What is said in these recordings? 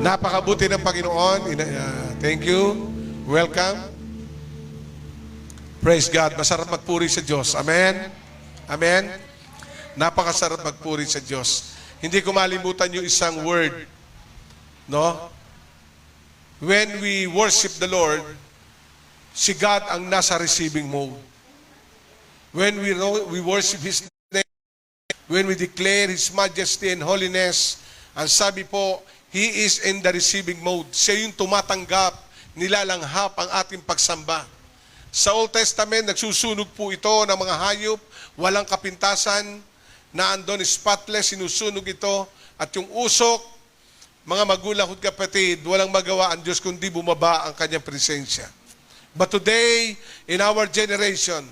Napakabuti ng Panginoon. Thank you. Welcome. Praise God. Masarap magpuri sa Diyos. Amen. Amen. Napakasarap magpuri sa Diyos. Hindi ko malimutan yung isang word. No? When we worship the Lord, si God ang nasa receiving mode. When we worship His name, when we declare His majesty and holiness, ang sabi po, He is in the receiving mode. Siya yung tumatanggap, nilalanghap ang ating pagsamba. Sa Old Testament, nagsusunog po ito ng mga hayop, walang kapintasan, na andon spotless, sinusunog ito, at yung usok, mga magulang at kapatid, walang magawa ang Diyos kundi bumaba ang kanyang presensya. But today, in our generation,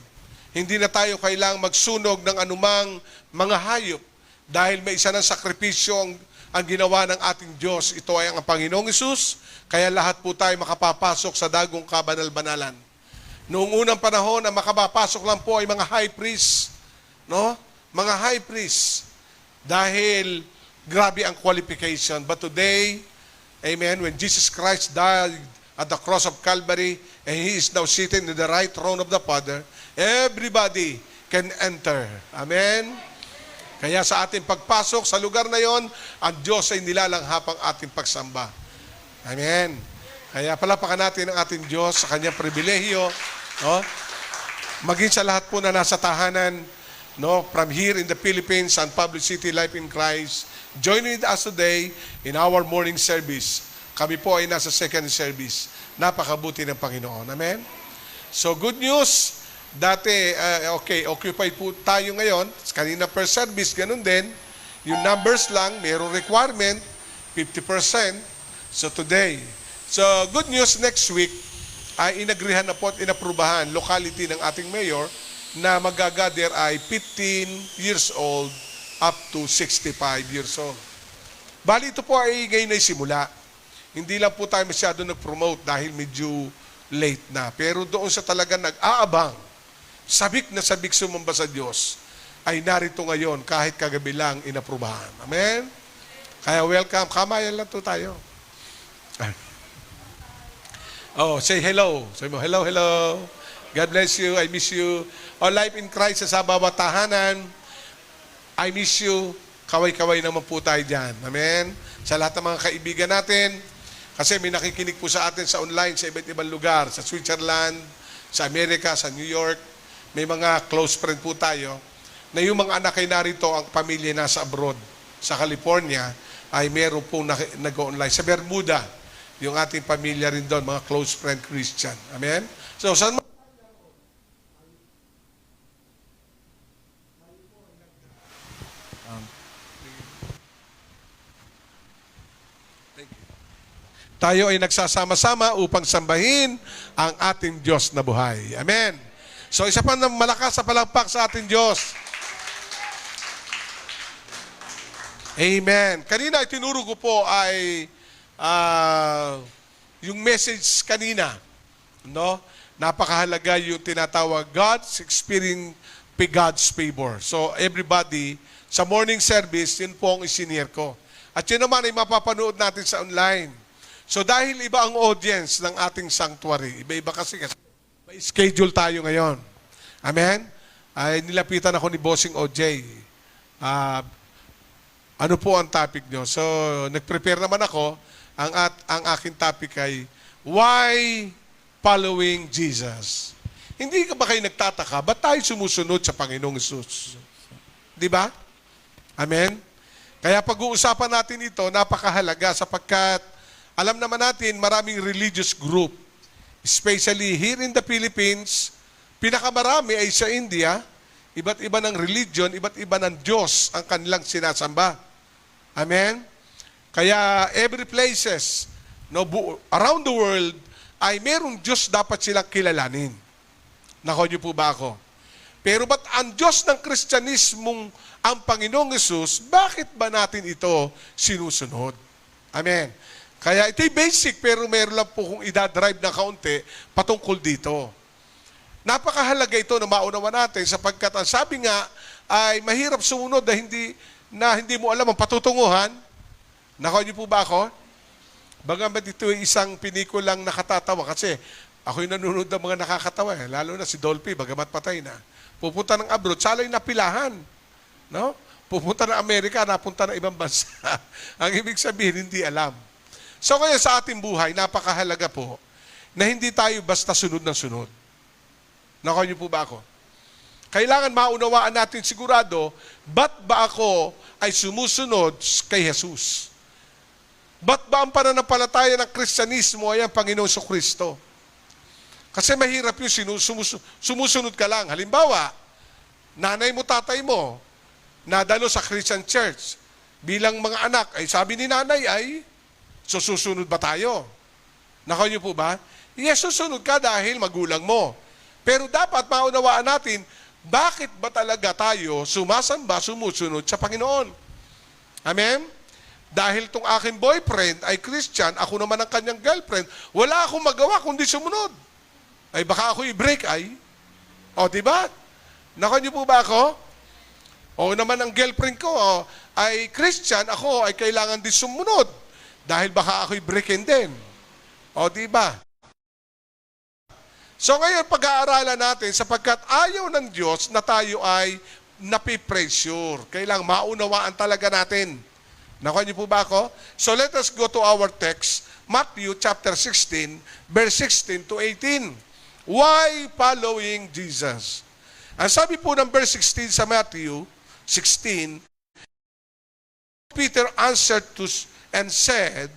hindi na tayo kailangang magsunog ng anumang mga hayop dahil may isa ng sakripisyo ang ginawa ng ating Diyos. Ito ay ang Panginoong Hesus, kaya lahat po tayo makapapasok sa dagong kabanal-banalan. Noong unang panahon, ang makapapasok lang po ay mga high priest, no? Mga high priest. Dahil grabe ang qualification. But today, amen, when Jesus Christ died at the cross of Calvary, and He is now sitting in the right throne of the Father, everybody can enter. Amen? Kaya sa ating pagpasok sa lugar na yon, ang Diyos ay nilalanghap ang ating pagsamba. Amen. Kaya palapakan natin ang ating Diyos sa kanyang pribilehiyo, no? Maging sa lahat po na nasa tahanan, no, from here in the Philippines and Public City Life in Christ, join with us today in our morning service. Kami po ay nasa second service. Napakabuti ng Panginoon. Amen? So good news. Dati, occupied po tayo ngayon. Kanina per service, ganun din. Yung numbers lang, mayroong requirement, 50%. So today. So good news, next week, ay inagrihan na po at inaprubahan locality ng ating mayor na magagather ay 15 years old up to 65 years old. Bali ito po ay ngayon ay simula. Hindi lang po tayo masyado nag-promote dahil medyo late na. Pero doon sa talaga nag-aabang, sabik na sabik sumamba sa Diyos, ay narito ngayon kahit kagabi lang inaprubahan. Amen? Kaya welcome. Kamayan lang to tayo. Oh, say hello. Say mo, hello, hello. God bless you. I miss you. Oh, life in Christ sa bawat tahanan. I miss you. Kaway-kaway naman po tayo dyan. Amen? Sa lahat ng mga kaibigan natin, kasi may nakikinig po sa atin sa online, sa iba't ibang lugar, sa Switzerland, sa Amerika, sa New York, may mga close friend po tayo, na yung mga anak ay narito, ang pamilya nasa abroad, sa California, ay meron pong nag-online. Sa Bermuda, yung ating pamilya rin doon, mga close friend Christian. Amen? So, saan tayo ay nagsasama-sama upang sambahin ang ating Diyos na buhay. Amen. So isa pa na malakas sa palakpak sa ating Diyos. Amen. Kanina itinuro ko po ay yung message kanina, no? Napakahalaga yung tinatawag God's experiencing God's favor. So everybody sa morning service, yun po ang isinir ko. At yun naman ay mapapanood natin sa online. So dahil iba ang audience ng ating sanctuary, iba-iba kasi may schedule tayo ngayon. Amen? Ay nilapitan ako ni Bossing OJ. Ano po ang topic nyo? So nag-prepare naman ako. Ang aking topic ay, why following Jesus? Hindi ka ba kayo nagtataka? Ba't tayo sumusunod sa Panginoong Hesus? Di ba? Amen? Kaya pag-uusapan natin ito, napakahalaga sapagkat alam naman natin, maraming religious group, especially here in the Philippines, pinakamarami ay sa India, iba't iba ng religion, iba't iba ng Diyos ang kanilang sinasamba. Amen? Kaya every places, no, around the world, ay merong Diyos dapat silang kilalanin. Nako niyo po ba ako? Pero ba't ang Diyos ng Kristyanismong ang Panginoong Hesus, bakit ba natin ito sinusunod? Amen? Kaya ito'y basic, pero meron lang po kung idadrive na kaunti patungkol dito. Napakahalaga ito na maunawa natin sapagkat ang sabi nga ay mahirap sumunod na hindi mo alam ang patutunguhan. Nako niyo po ba ako? Bagamat ito ay isang pinikulang nakatatawa kasi ako'y nanonood ng mga nakakatawa lalo na si Dolphy, bagamat patay na. Pupunta ng abroad, sala'y napilahan. No? Pupunta ng Amerika, napunta ng ibang bansa. Ang ibig sabihin, hindi alam. So kaya sa ating buhay, napakahalaga po na hindi tayo basta sunod ng sunod. Nakuha niyo po ba ako? Kailangan maunawaan natin sigurado, ba't ba ako ay sumusunod kay Jesus? Ba't ba ang pananampalataya ng Kristyanismo ay ang Panginoon Kristo? Kasi mahirap yung sumusunod ka lang. Halimbawa, nanay mo, tatay mo, nadalo sa Christian Church. Bilang mga anak, ay sabi ni nanay ay, susunod ba tayo? Nakuha niyo po ba? Yes, susunod ka dahil magulang mo. Pero dapat maunawaan natin, bakit ba talaga tayo sumasamba, sumusunod sa Panginoon? Amen? Dahil tong aking boyfriend ay Christian, ako naman ang kanyang girlfriend, wala akong magawa kundi sumunod. Ay baka ako i-break ay. O, diba? Nakuha niyo po ba ako? O naman ang girlfriend ko ay Christian, ako ay kailangan din sumunod. Dahil baka ako i-breakin din. O, diba? So ngayon, pag-aaralan natin, sapagkat ayaw ng Diyos na tayo ay napipressure. Kailangan maunawaan talaga natin. Nakuha niyo po ba ako? So let us go to our text, Matthew chapter 16, verse 16 to 18. Why following Jesus? Ang sabi po ng verse 16 sa Matthew 16, Peter answered and said,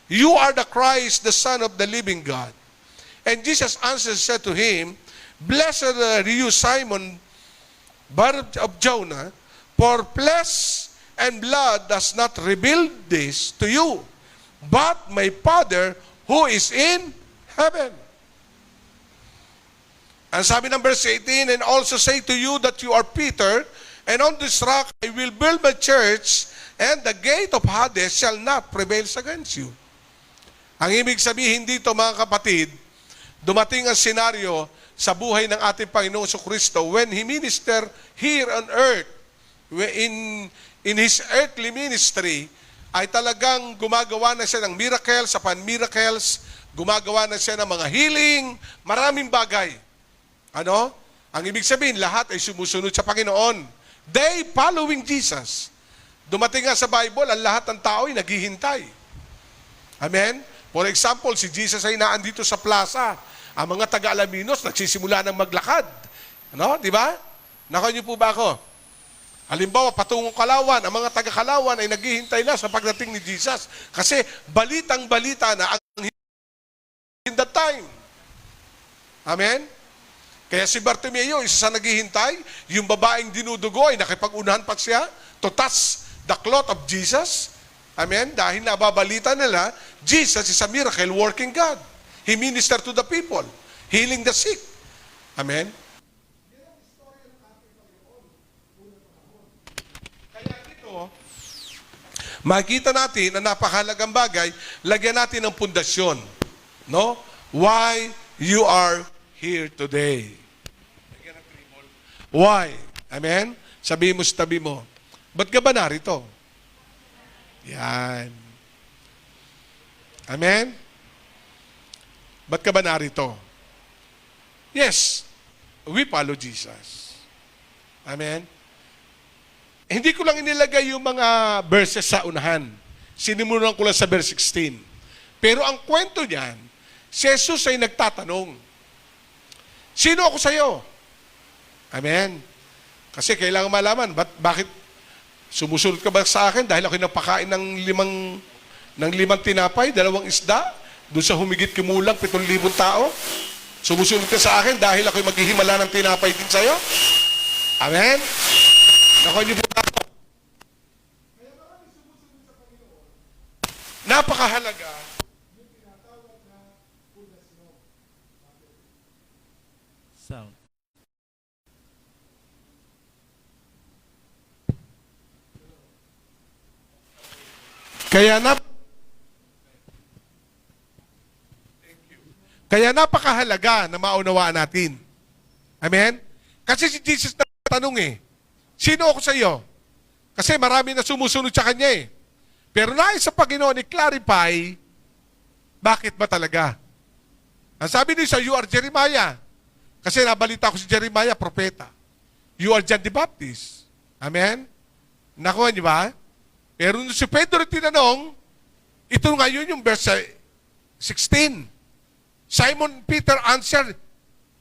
"You are the Christ, the Son of the living God." And Jesus answered and said to him, "Blessed are you, Simon, Bar of Jonah, for flesh and blood does not reveal this to you, but my Father who is in heaven." And sabi ng verse 18, "And also say to you that you are Peter, and on this rock I will build my church, and the gate of Hades shall not prevail against you." Ang ibig sabihin dito, mga kapatid, dumating ang senaryo sa buhay ng ating Panginoong Kristo when He ministered here on earth, in His earthly ministry, ay talagang gumagawa na siya ng miracles upon miracles, gumagawa na siya ng mga healing, maraming bagay. Ano? Ang ibig sabihin, lahat ay sumusunod sa Panginoon. They following Jesus. Dumating nga sa Bible, ang lahat ng tao ay naghihintay. Amen? For example, si Jesus ay naandito sa plaza. Ang mga taga-Alaminos nagsisimula ng maglakad. Ano? Di ba? Nakuha niyo po ba ako? Halimbawa, patungong Kalawan, ang mga taga-Kalawan ay naghihintay na sa pagdating ni Jesus. Kasi balitang-balita na ang in that time. Amen? Kaya si Bartimeo, isa sa naghihintay, yung babaeng dinudugo ay nakipag-unahan pa siya to touch the cloth of Jesus. Amen? Dahil nababalita nila, Jesus is a miracle-working God. He ministered to the people, healing the sick. Amen? Kaya ito, makikita natin ang napakahalagang bagay, lagyan natin ng pundasyon. No? Why you are here today. Lagyan ng tribol. Why? Amen? Sabihin mo sa tabi mo, ba't ka ba narito? Yan. Amen? Ba't ka ba narito? Yes, we follow Jesus. Amen? Hindi ko lang inilagay yung mga verses sa unahan. Sinimulan ko lang sa verse 16. Pero ang kwento niyan, si Jesus ay nagtatanong, sino ako sa iyo? Amen? Kasi kailangan malaman, bakit sumusunod ka ba sa akin dahil ako napakain ng limang tinapay, 2 isda, doon sa humigit kumulang 7,000 tao? Sumusunod ka sa akin dahil ako'y maghihimala ng tinapay din sa iyo? Amen? Nakuha niyo po ako. Napakahalaga yung tinatawag na pundasyon. Sound. Kaya napakahalaga na maunawaan natin. Amen? Kasi si Jesus na tanong sino ako sa iyo? Kasi marami na sumusunod sa Kanya Pero nais sa Panginoon i-clarify Bakit ba talaga? Ang sabi niya, you are Jeremiah. Kasi nabalita ko si Jeremiah, propeta. You are John the Baptist. Amen? Nakuha niyo ba? Pero nung si Pedro tinanong, ito ngayon yung verse 16. Simon Peter answered,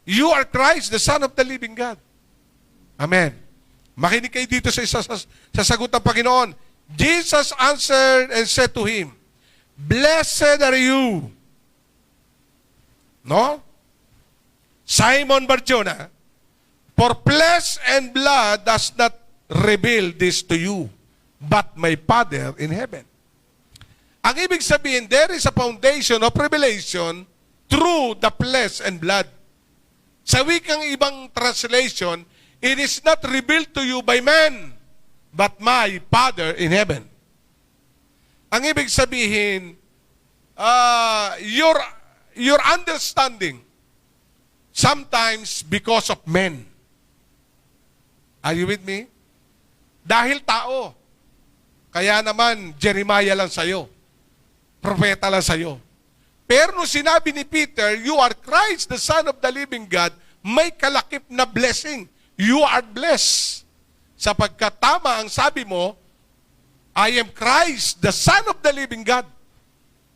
you are Christ, the Son of the living God. Amen. Makinig kayo dito sa sagot ng Panginoon. Jesus answered and said to him, blessed are you. No? Simon Barjona, for flesh and blood does not reveal this to you, but my Father in heaven. Ang ibig sabihin, there is a foundation of revelation through the flesh and blood. Sa wikang ibang translation, it is not revealed to you by man, but my Father in heaven. Ang ibig sabihin, your understanding, sometimes because of men. Are you with me? Dahil tao. Kaya naman, Jeremiah lang sa'yo. Propeta lang sa'yo. Pero nung sinabi ni Peter, you are Christ, the Son of the living God, may kalakip na blessing. You are blessed. Sapagkat tama ang sabi mo, I am Christ, the Son of the living God.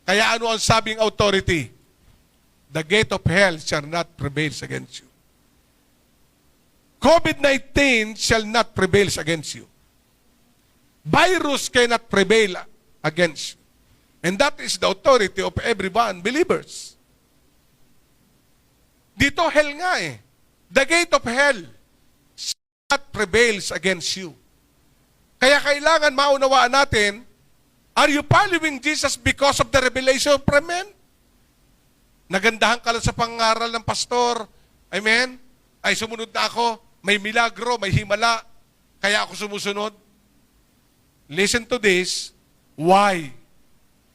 Kaya ano ang sabing authority? The gate of hell shall not prevail against you. COVID-19 shall not prevail against you. Virus cannot prevail against you. And that is the authority of everyone, believers. Dito, hell nga eh. The gate of hell shall not prevail against you. Kaya kailangan maunawaan natin, are you following Jesus because of the revelation from men? Nagandahan ka lang sa pangaral ng pastor. Amen? Ay, sumunod na ako. May milagro, may himala. Kaya ako sumusunod. Listen to this. Why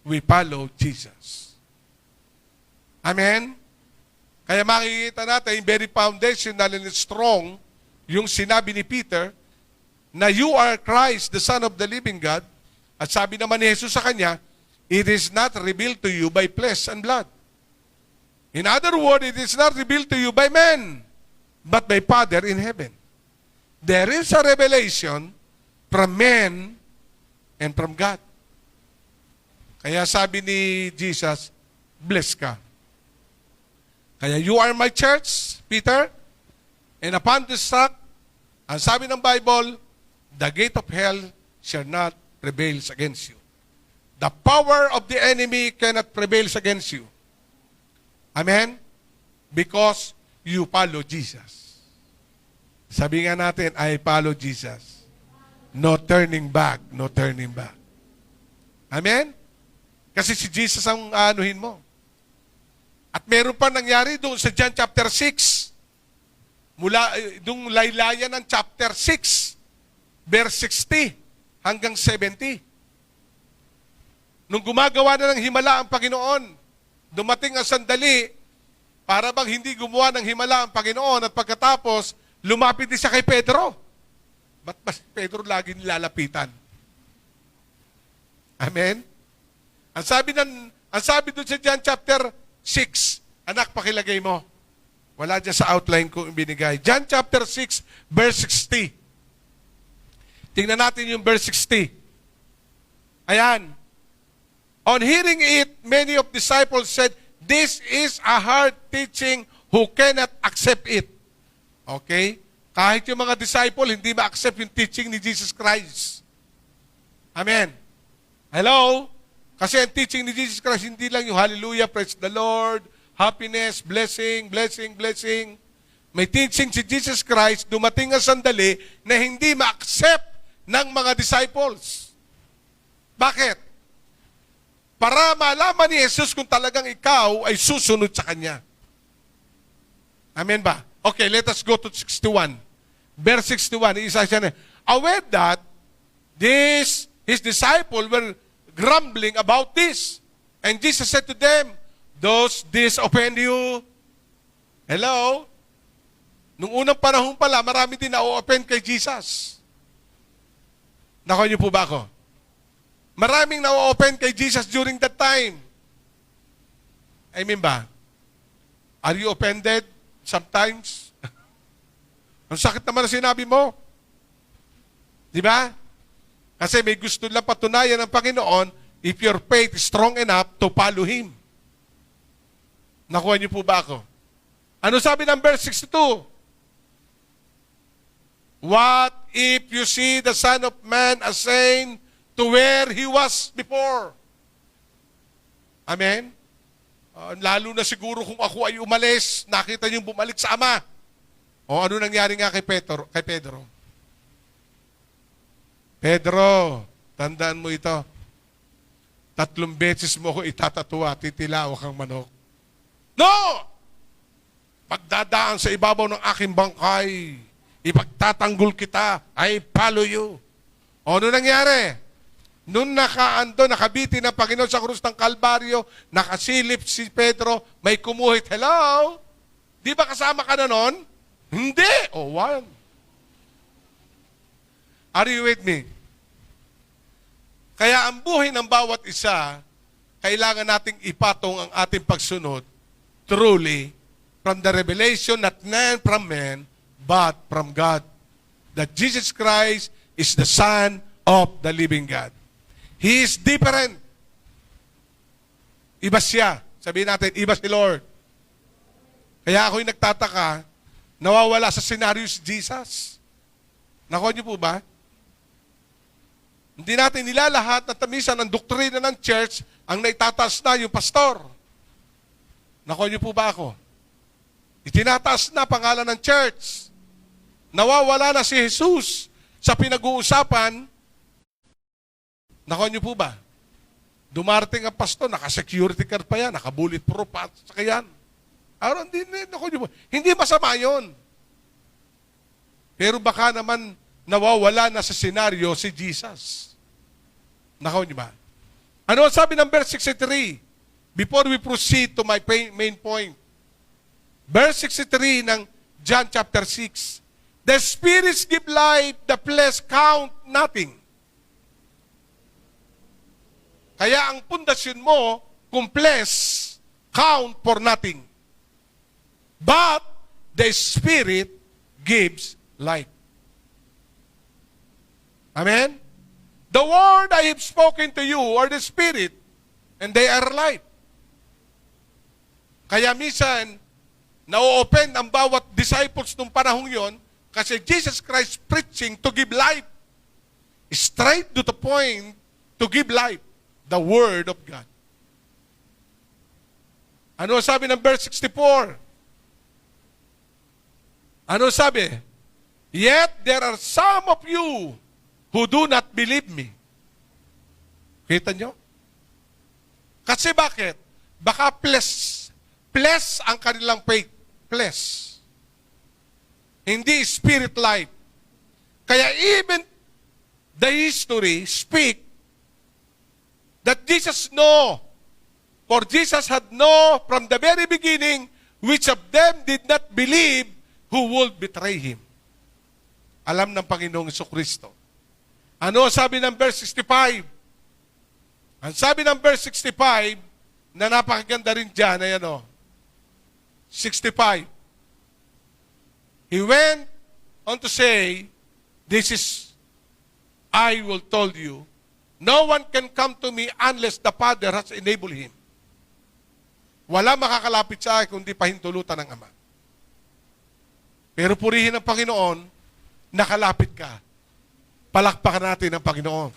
we follow Jesus? Amen? Kaya makikita natin, very foundational and strong, yung sinabi ni Peter, na you are Christ, the Son of the living God. At sabi naman ni Jesus sa kanya, it is not revealed to you by flesh and blood. In other words, it is not revealed to you by men, but by Father in heaven. There is a revelation from men and from God. Kaya sabi ni Jesus, bless ka. Kaya you are my church, Peter, and upon this rock, ang sabi ng Bible, the gate of hell shall not prevail against you. The power of the enemy cannot prevail against you. Amen? Because you follow Jesus. Sabi nga natin, I follow Jesus. No turning back, no turning back. Amen? Kasi si Jesus ang anuhin mo. At meron pa nangyari doon sa John chapter 6. Mula, doon laylayan ng chapter 6, verse 60 hanggang 70. Nung gumagawa na ng himala ang Panginoon, dumating ang sandali para bang hindi gumawa ng himala ang Panginoon at pagkatapos, lumapit din siya kay Pedro. Ba't ba si Pedro lagi nilalapitan? Amen? Ang sabi doon sa John chapter 6, anak, pakilagay mo. Wala dyan sa outline ko yung binigay. John chapter 6, verse 60. Tingnan natin yung verse 60. Ayan. On hearing it, many of disciples said, this is a hard teaching, who cannot accept it. Okay? Kahit yung mga disciple, hindi ma-accept yung teaching ni Jesus Christ. Amen. Hello? Kasi ang teaching ni Jesus Christ, hindi lang yung hallelujah, praise the Lord, happiness, blessing, blessing, blessing. May teaching si Jesus Christ, dumating ang sandali na hindi ma-accept ng mga disciples. Bakit? Para malaman ni Jesus kung talagang ikaw ay susunod sa Kanya. Amen ba? Okay, let us go to 61. Verse 61, isa siya na, aware that his disciples were grumbling about this. And Jesus said to them, does this offend you? Hello? Nung unang panahon pala, marami din na-offend kay Jesus. Nakuha niyo po ba ako? Maraming na-offend kay Jesus during that time. I mean ba? Are you offended sometimes? Ang sakit naman na sinabi mo. Di ba? Kasi may gusto lang patunayan ng Panginoon if your faith is strong enough to follow Him. Nakuha niyo po ba ako? Ano sabi ng verse 62? What if you see the Son of Man ascend to where He was before? Amen? Lalo na siguro kung ako ay umalis, nakita niyo bumalik sa Ama. O ano nangyari nga kay Pedro? Pedro, tandaan mo ito. 3 beses mo ko itatatwa, titilaw kang manok. No! Pagdadaan sa ibabaw ng aking bangkay, ipagtatanggol kita, I follow you. O ano nangyari? Nung nakabiti ng Panginoon sa krus ng Kalbaryo, nakasilip si Pedro, may kumuhit, hello? Di ba kasama ka na nun? Hindi! O, one. Are you with me? Kaya ang buhay ng bawat isa, kailangan nating ipatong ang ating pagsunod truly from the revelation not from man, but from God. That Jesus Christ is the Son of the living God. He is different. Iba siya. Sabihin natin, iba si Lord. Kaya ako'y nagtataka, nawawala sa senaryo si Jesus. Nakuha niyo po ba? Hindi natin nilalahat na tamisan ng doktrina ng church ang naitataas na yung pastor. Nakuha niyo po ba ako? Itinataas na pangalan ng church. Nawawala na si Jesus sa pinag-uusapan. Nakuha niyo po ba? Dumarating ang pastor, naka-security card pa yan, naka-bulletproof pa sa kayan. Araw, hindi masama yun. Pero baka naman nawawala na sa senaryo si Jesus. Nakuha niyo ba? Ano ang sabi ng verse 63? Before we proceed to my main point. Verse 63 ng John chapter 6. The spirits give life, the flesh count nothing. Kaya ang pundasyon mo, kung flesh, count for nothing. But the Spirit gives life. Amen? The word I have spoken to you are the Spirit, and they are life. Kaya minsan, na-open ang bawat disciples nung panahong yon kasi Jesus Christ preaching to give life. Straight to the point to give life. The Word of God. Ano sabi ng verse 64? Ano sabi? Yet there are some of you who do not believe me. Kita nyo? Kasi bakit? Baka flesh ang kanilang faith. Flesh. Hindi spirit life. Kaya even the history speak that Jesus know, for Jesus had know from the very beginning which of them did not believe who would betray Him. Alam ng Panginoong Jesucristo. Ano sabi ng verse 65? Ang sabi ng verse 65, na napakaganda rin dyan, ay 65. He went on to say, this is, I will tell you, no one can come to me unless the Father has enabled him. Wala makakalapit sa akin kundi pahintulutan ng Ama. Pero purihin ng Panginoon, nakalapit ka. Palakpakan natin ang Panginoon.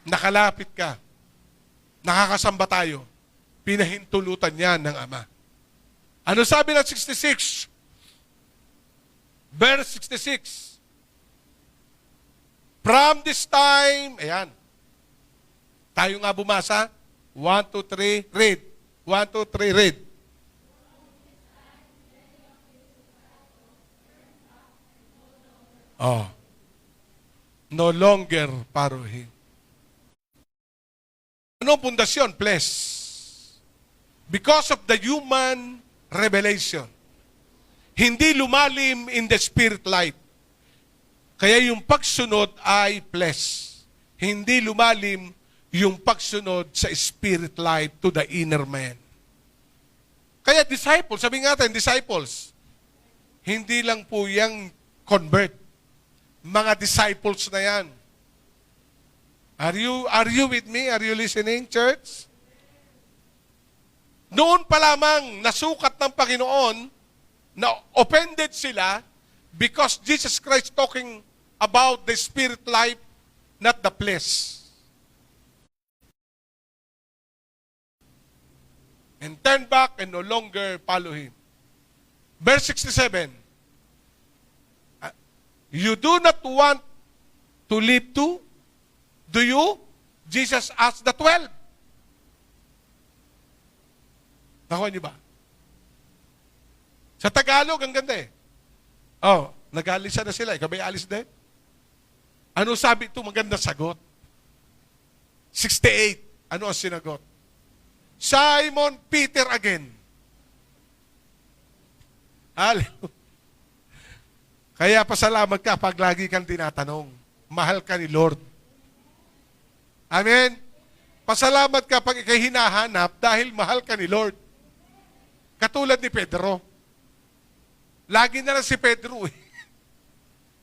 Nakalapit ka. Nakakasamba tayo. Pinahintulutan niya ng Ama. Ano sabi ng 66? Verse 66. From this time, ayan. Tayo nga bumasa. 1, 2, 3, read. 1, 2, 3, read. Oh. No longer paruhin. Anong pundasyon? Flesh. Because of the human revelation. Hindi lumalim in the spirit life. Kaya yung pagsunod ay flesh. Hindi lumalim yung pagsunod sa spirit life to the inner man. Kaya disciples, sabi nga natin, disciples, hindi lang po yung convert. Mga disciples na yan. Are you with me? Are you listening, church? Noon pa lamang nasukat ng Panginoon na offended sila because Jesus Christ talking about the spirit life, not the flesh. And turn back and no longer follow Him. Verse 67. You do not want to live too? Do you? Jesus asked the 12. Nakuha niyo ba? Sa Tagalog, ang ganda eh. Oh, nag-alisa na sila. Ikaw ba alis din? Ano sabi ito? Maganda sagot. 68. Ano ang sinagot? Simon Peter again. Hallelujah. Kaya pasalamat ka pag lagi kang tinatanong. Mahal ka ni Lord. Amen? Pasalamat ka pag ikay hinahanap dahil mahal ka ni Lord. Katulad ni Pedro. Lagi na lang si Pedro eh.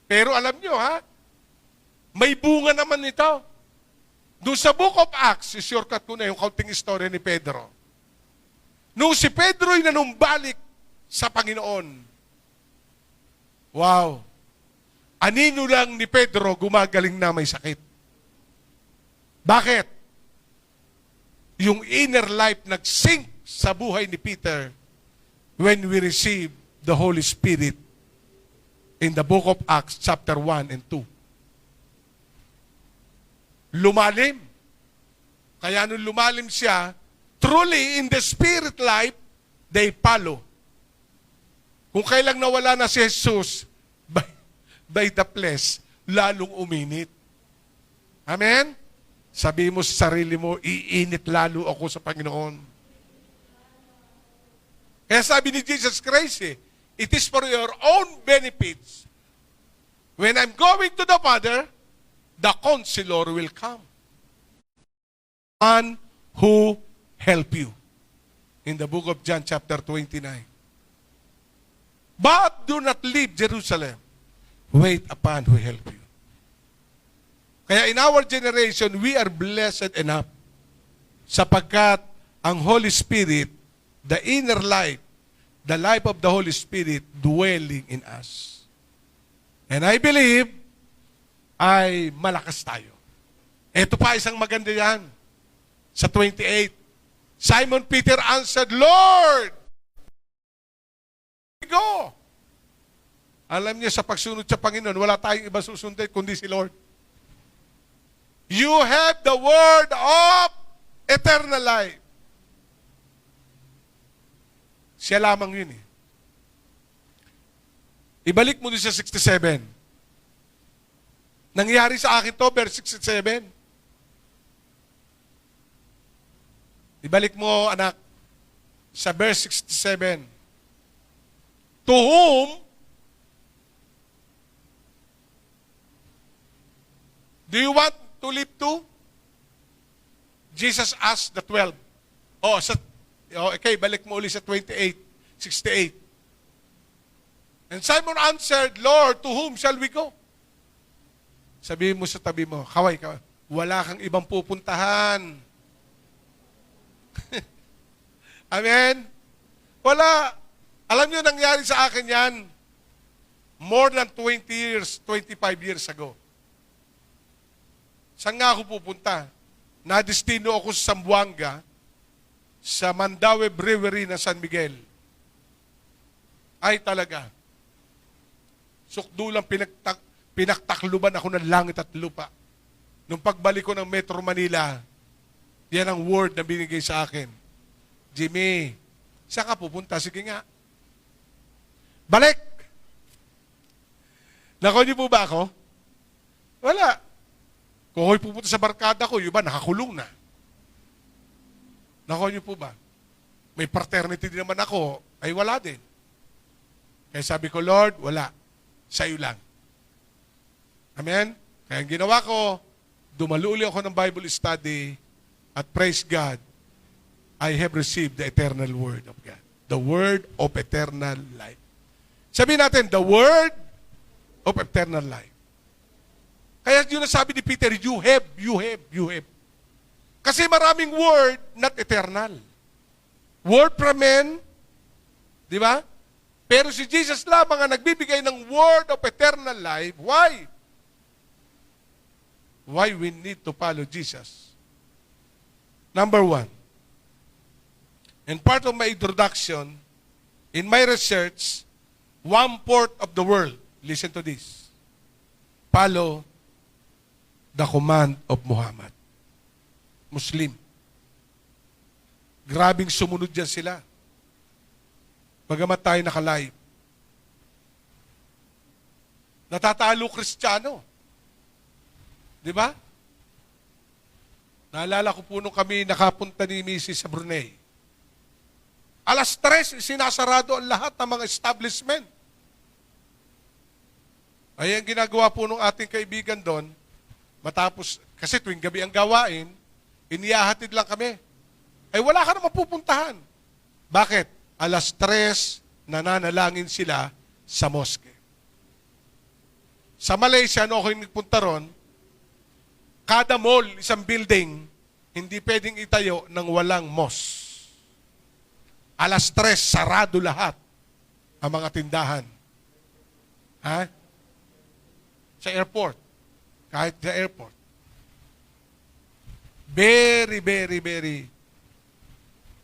Pero alam nyo ha, may bunga naman ito. Doon sa Book of Acts, shortcut ko na yung kaunting istorya ni Pedro. Nung si Pedro'y nanumbalik sa Panginoon, wow, anino lang ni Pedro gumagaling na may sakit. Bakit? Yung inner life nag-sink sa buhay ni Peter when we receive the Holy Spirit in the Book of Acts chapter 1 and 2. Lumalim. Kaya nung lumalim siya, truly in the spirit life, they follow. Kung kailang nawala na si Jesus, by the flesh, lalong uminit. Amen? Sabi mo sa sarili mo, iinit lalo ako sa Panginoon. Kaya sabi ni Jesus Christ, it is for your own benefits. When I'm going to the Father, the Counselor will come. One who help you. In the book of John chapter 29. But do not leave Jerusalem. Wait upon who help you. Kaya in our generation, we are blessed enough sapagkat ang Holy Spirit, the inner life, the life of the Holy Spirit dwelling in us. And I believe, ay malakas tayo. Ito pa isang maganda yan. Sa 28, Simon Peter answered, Lord, go. Alam niyo, sa pagsunod sa Panginoon, wala tayong iba susundin kundi si Lord. You have the word of eternal life. Siya lamang yun eh. Ibalik mo din sa 67. Nangyari sa akin to, verse 67. Ibalik mo, anak, sa verse 67. To whom do you want to live to? Jesus asked the 12. Okay, balik mo ulit sa 28, 68. And Simon answered, Lord, to whom shall we go? Sabihin mo sa tabi mo, kaway ka, wala kang ibang pupuntahan. Amen? Wala. Alam niyo, nangyari sa akin yan more than 20 years, 25 years ago. Saan nga ako pupunta? Nadestino ako sa Zamboanga, sa Mandaue Brewery na San Miguel. Ay talaga. Sukdulang pinaktakluban ako ng langit at lupa. Nung pagbalik ko ng Metro Manila, yan ang word na binigay sa akin. Jimmy, saan ka pupunta? Sige nga. Balik! Nakuha niyo po ba ako? Wala. Kung ako'y pupunta sa barkada ko, yung iba nakakulong na. Nakuha niyo po ba? May fraternity din naman ako, ay wala din. Kaya sabi ko, Lord, wala. Sa'yo lang. Amen? Kaya ang ginawa ko, Dumaluli ako ng Bible study at praise God, I have received the eternal Word of God. The Word of eternal life. Sabihin natin, the Word of eternal life. Kaya yun ang sabi ni Peter, you have. Kasi maraming word, not eternal. Word from men, di ba? Pero si Jesus lamang ang nagbibigay ng word of eternal life. Why? Why we need to follow Jesus? Number one, and part of my introduction, in my research, 1/4 of the world, listen to this, follow the command of Muhammad. Muslim. Grabing sumunod dyan sila. Bagamat tayo nakalive. Natatalo Kristiyano. Di ba? Naalala ko po nung kami nakapunta ni Mrs. sa Brunei. 3:00, sinasarado ang lahat ng mga establishment. Ay ang ginagawa po nung ating kaibigan doon, matapos, kasi tuwing gabi ang gawain, inihahatid lang kami. Ay wala ka na mapupuntahan. Bakit? 3:00, nananalangin sila sa mosque. Sa Malaysia, no ako yung nagpunta ron, kada mall, isang building, hindi pwedeng itayo ng walang mosque. 3:00, sarado lahat ang mga tindahan. Ha? Sa airport. Kahit sa airport. Very, very, very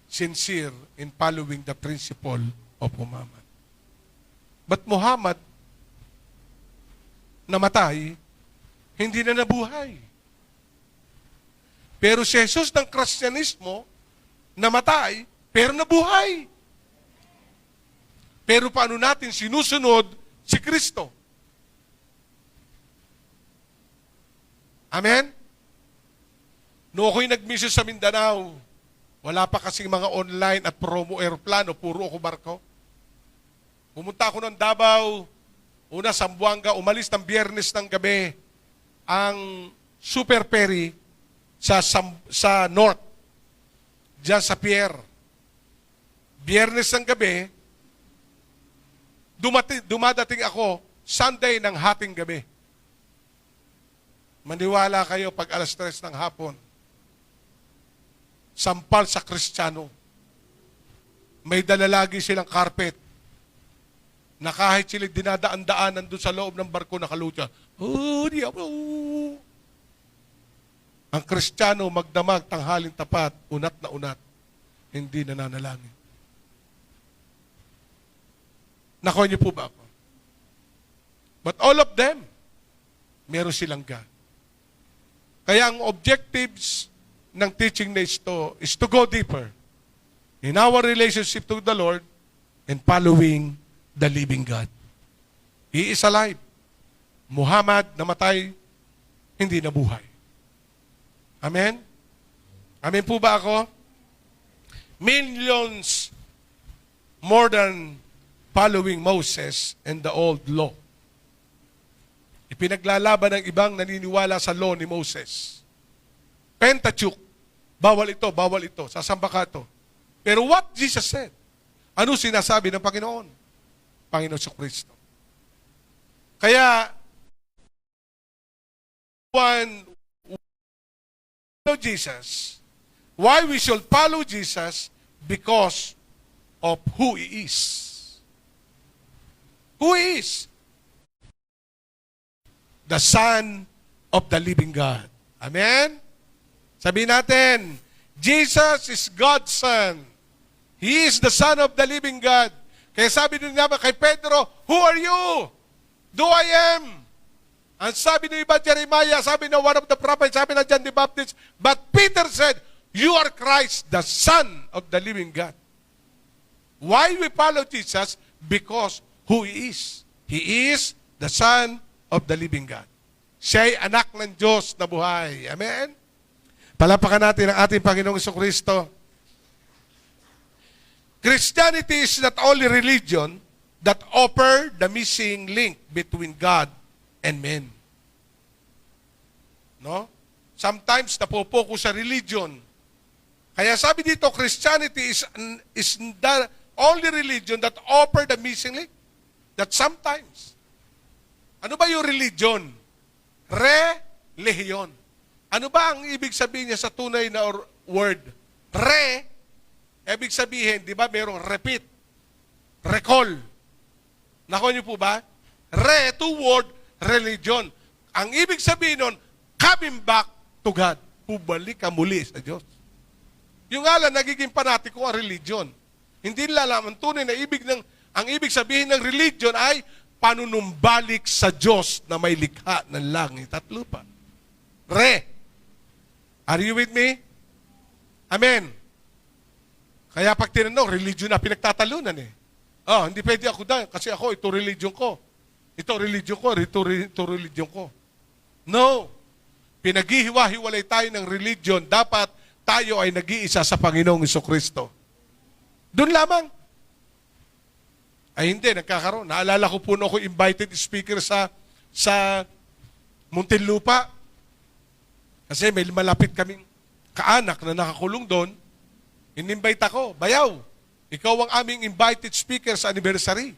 sincere in following the principle of Muhammad. But Muhammad, namatay, hindi na nabuhay. Pero si Jesus ng Kristyanismo, namatay, pero nabuhay. Pero paano natin sinusunod si Kristo? Amen? Noong ako'y nag-mission sa Mindanao, wala pa kasing mga online at promo aeroplano, puro ako barko. Pumunta ako ng Davao, una Zamboanga, umalis ng Biyernes ng gabi, ang super ferry sa North, dyan sa pier. Biyernes ng gabi, dumadating ako, Sunday ng hating gabi. Maniwala kayo pag 3:00 ng hapon, sampal sa Kristiyano. May dala lagi silang carpet na kahit sila dinadaan-daanan doon sa loob ng barko nakalutya. Oh, diablo! Ang Kristiyano magdamag tanghaling tapat, unat na unat, hindi nananalangin. Nakuha niyo po ba ako? But all of them, meron silang God. Kaya ang objectives ng teaching na ito is to go deeper in our relationship to the Lord and following the living God. He is alive. Muhammad namatay, hindi nabuhay. Amen? Amen po ba ako? Millions more than following Moses and the old law. Ipinaglalaban ng ibang naniniwala sa law ni Moses. Pentateuch, bawal ito, sasamba ka ito. Pero what Jesus said? Ano sinasabi ng Panginoon? Panginoon sa Kristo. Kaya, Jesus, why we should follow Jesus? Because of who He is. Who He is? The Son of the living God. Amen? Sabihin natin, Jesus is God's Son. He is the Son of the living God. Kaya sabi din naman kay Pedro, who are you? Do I am? Ang sabi ni iba Jeremiah, sabi na one of the prophets, sabi na John the Baptist, but Peter said, you are Christ, the Son of the living God. Why we follow Jesus? Because who He is. He is the Son of the living God. Siya'y anak ng Diyos na buhay. Amen? Palapakan natin ang ating Panginoong Jesucristo. Christianity is not only religion that offer the missing link between God and men. No? Sometimes napopokus sa religion. Kaya sabi dito, Christianity is the only religion that offer the missing link. That sometimes. Ano ba yung religion? Religion. Ano ba ang ibig sabihin niya sa tunay na word? Ibig sabihin, di ba, mayroong repeat, recall. Nakuha niyo po ba? To word, religion. Ang ibig sabihin nun, coming back to God. Pubalik ka muli sa Diyos. Yung nga lang, nagiging panatiko ang religion. Hindi nila alam, ang tunay na ang ibig sabihin ng religion ay panunumbalik sa Diyos na may likha ng langit at lupa. Are you with me? Amen. Kaya pag tinanong, religion na pinagtatalunan eh. Hindi pwede ako dahil kasi ako, ito religion ko. Ito religion ko, ito religion ko. No. Pinaghihiwa-hiwalay tayo ng religion. Dapat tayo ay nag-iisa sa Panginoong Jesucristo. Doon lamang. Ay hindi, nagkakaroon. Naalala ko po ako invited speaker sa Muntinlupa. Kasi may malapit kaming kaanak na nakakulong doon. In-invite ako, bayaw. Ikaw ang aming invited speaker sa anniversary.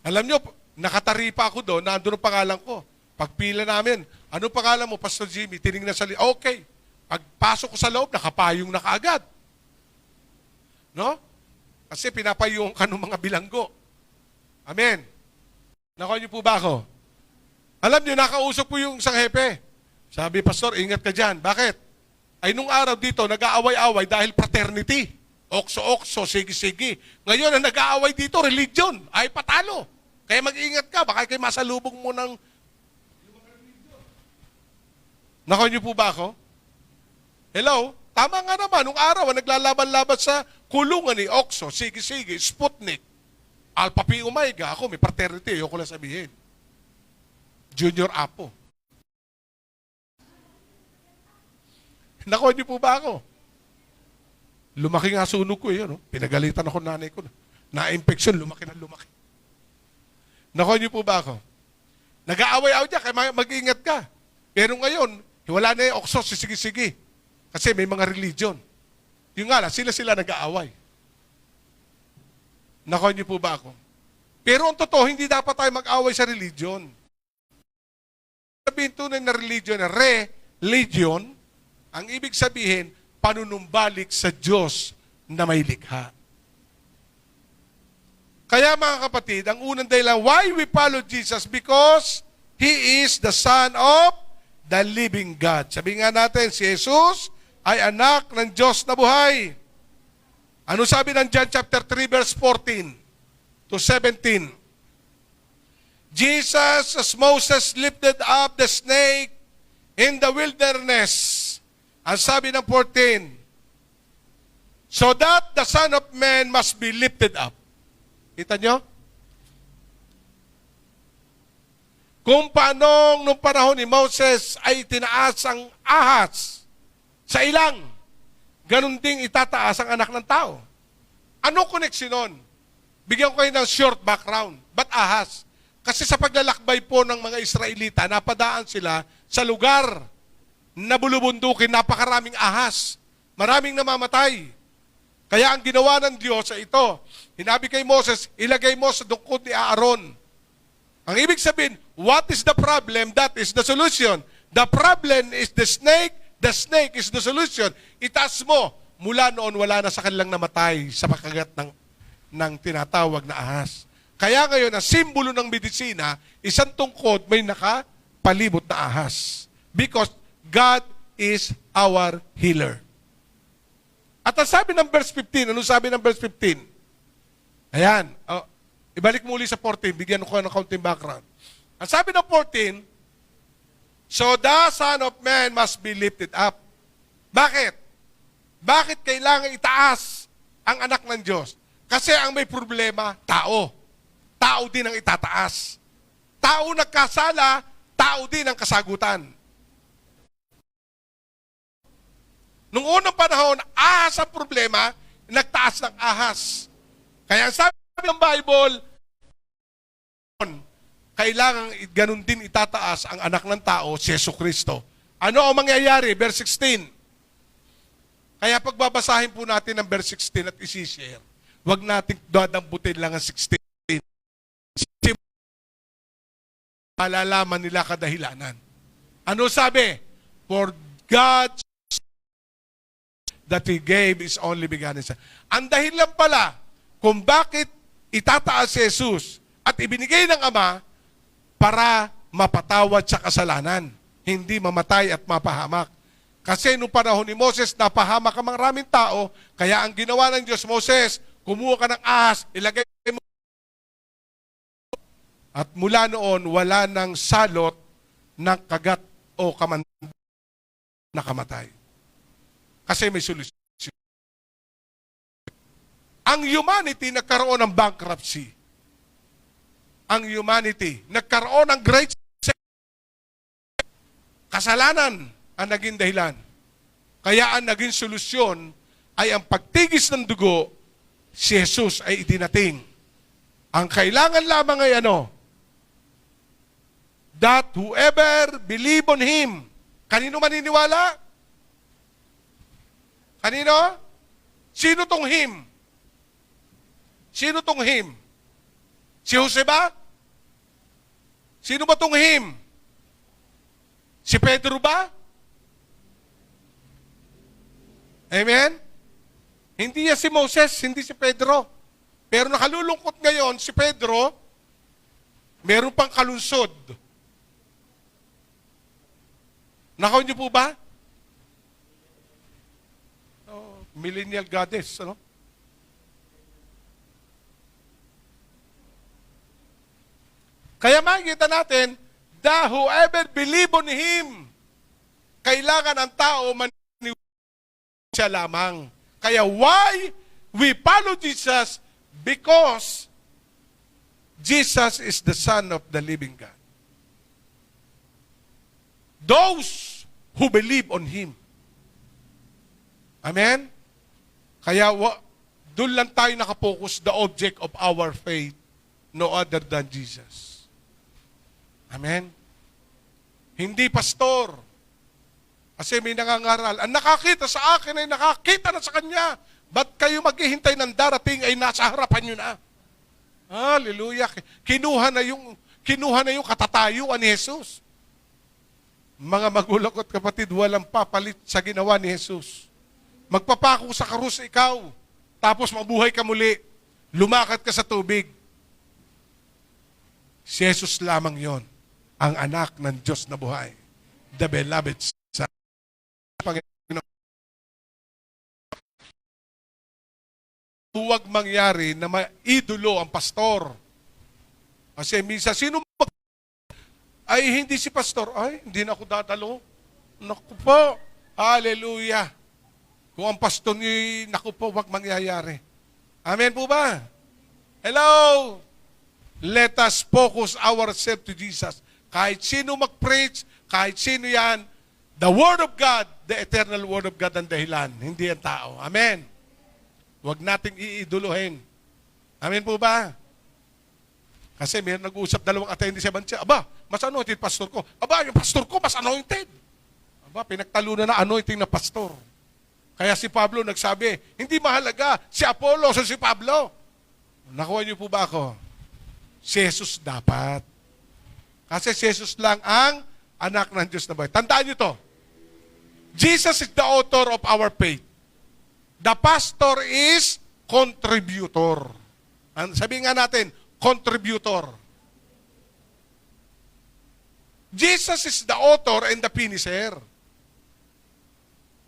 Alam nyo, nakatari pa ako doon, nandun ang pangalan ko. Pagpila namin, ano pangalan mo, Pastor Jimmy? Tinignan sa okay. Pagpasok ko sa loob, nakapayong na kaagad. No? Kasi pinapayong ka ng mga bilanggo. Amen. Nakuha niyo po ba ako? Alam niyo, nakausap po yung isang hepe. Sabi, Pastor, ingat ka dyan. Bakit? Ay nung araw dito, nag-aaway-away dahil fraternity. Okso-okso, sige-sige. Ngayon, ang nag-aaway dito, religion. Ay patalo. Kaya mag-ingat ka. Baka kayo masalubong mo ng... Nakuha niyo po ba ako? Hello? Tama nga naman. Nung araw, naglalaban-laban sa kulungan ni Okso, sige-sige, Sputnik, Alpha Pi Omega. Ako, may fraternity. Ayoko lang sabihin. Junior Apo. Nakuha niyo po ba ako? Lumaki nga sunog ko eh. No? Pinagalitan ako nanay ko. Na-infection, lumaki na lumaki. Nakuha niyo po ba ako? Nag-aaway-away dyan, kaya mag-ingat ka. Pero ngayon, wala na yung okso, sige-sige. Kasi may mga religion. Yung nga lang, sila nag-aaway. Nakuha niyo po ba ako? Pero ang totoo, hindi dapat tayo mag-aaway sa religion. Sabihin tunay na religion, religion, ang ibig sabihin, panunumbalik sa Diyos na may likha. Kaya mga kapatid, ang unang dahilan, why we follow Jesus? Because He is the Son of the living God. Sabi nga natin, si Jesus ay anak ng Diyos na buhay. Ano sabi ng John chapter 3 verse 14 to 17? Jesus, as Moses lifted up the snake in the wilderness, ang sabi ng 14, so that the Son of Man must be lifted up. Kita nyo? Kung paanong nung panahon ni Moses ay tinaas ang ahas sa ilang, ganun ding itataas ang anak ng tao. Ano koneksyon nun? Bigyan ko kayo ng short background. Ba't ahas? Kasi sa paglalakbay po ng mga Israelita, napadaan sila sa lugar na bulubundukin, napakaraming ahas. Maraming namamatay. Kaya ang ginawa ng Diyos ay ito. Hinabi kay Moses, ilagay mo sa dungkod ni Aaron. Ang ibig sabihin, what is the problem? That is the solution. The problem is the snake is the solution. Itaas mo. Mula noon, wala na sa kanilang namatay sa pagkagat ng tinatawag na ahas. Kaya ngayon, ang simbolo ng medisina, isang tungkod may nakapalibot na ahas. Because God is our healer. At ang sabi ng verse 15, ano sabi ng verse 15? Ayan, ibalik muli sa 14, bigyan ko ng kaunting background. Ang sabi ng 14, so the Son of Man must be lifted up. Bakit? Bakit kailangan itaas ang anak ng Diyos? Kasi ang may problema, tao. Tao din ang itataas. Tao nagkasala, tao din ang kasagutan. Nung unang panahon, ahas ang problema, nagtaas ng ahas. Kaya sabi ng Bible, kailangan ganun din itataas ang anak ng tao, si Jesucristo. Ano ang mangyayari? Verse 16. Kaya pagbabasahin po natin ang verse 16 at isi-share, huwag nating dadamputin lang ang 16. Malalaman nila kadahilanan. Ano sabi? For God that He gave His only begotten Son. Ang dahilan pala kung bakit itataas si Jesus at ibinigay ng Ama para mapatawad sa kasalanan, hindi mamatay at mapahamak. Kasi nung panahon ni Moses, napahamak ang maraming tao, kaya ang ginawa ng Diyos, Moses, kumuha ka ng ahas, ilagay mo. At mula noon, wala nang salot ng kagat o na kamatay. Kasi may solusyon. Ang humanity nagkaroon ng bankruptcy. Ang humanity nagkaroon ng great kasalanan ang naging dahilan. Kaya ang naging solusyon ay ang pagtigis ng dugo, si Jesus ay itinating. Ang kailangan lamang ay ano? That whoever believe on Him. Kanino maniniwala? Kanino? Sino tong Him? Sino tong Him? Si Jose ba? Sino ba tong Him? Si Pedro ba? Amen? Hindi yan si Moses, hindi si Pedro. Pero nakalulungkot ngayon, si Pedro, meron pang kalunsod. Nakaw niyo po ba? Oh, millennial goddess, ano? Kaya makikita natin, whoever believe on Him, kailangan ang tao siya lamang. Kaya why we follow Jesus? Because Jesus is the Son of the living God. Those who believe on Him. Amen? Kaya doon lang tayo nakapokus, the object of our faith, no other than Jesus. Amen? Hindi pastor. Kasi may nangangaral, ang nakakita sa akin ay nakakita na sa kanya. Ba't kayo maghihintay ng darating ay nasa harapan nyo na? Hallelujah. Kinuha na yung katatayuan ni Jesus. Mga magulang at kapatid, walang papalit sa ginawa ni Jesus. Magpapako sa krus ikaw, tapos mabuhay ka muli. Lumakad ka sa tubig. Si Jesus lamang yon, ang anak ng Diyos na buhay. The beloved Son. Huwag mangyari na maidolo ang pastor. Kasi minsan, ay hindi si pastor, ay hindi na ako dadalo. Naku po, hallelujah. Kung ang pastor niyo, naku po, huwag mangyayari. Amen po ba? Hello? Let us focus ourselves to Jesus. Kahit sino mag-preach, kahit sino yan, the Word of God, the eternal Word of God ang dahilan, hindi ang tao. Amen. Huwag nating iiduluhin. Amen po ba? Kasi may nag-uusap dalawang attendee sa bansa. Aba, mas anointed pastor ko. Aba, yung pastor ko mas anointed. Aba, pinagtalunan na anointing na pastor. Kaya si Pablo nagsabi, hindi mahalaga si Apollo o si Pablo. Nakuha niyo po ba ako? Si Jesus dapat. Kasi si Jesus lang ang anak ng Diyos na buhay. Tandaan niyo to. Jesus is the author of our faith. The pastor is contributor. Sabihin nga natin, contributor. Jesus is the author and the finisher.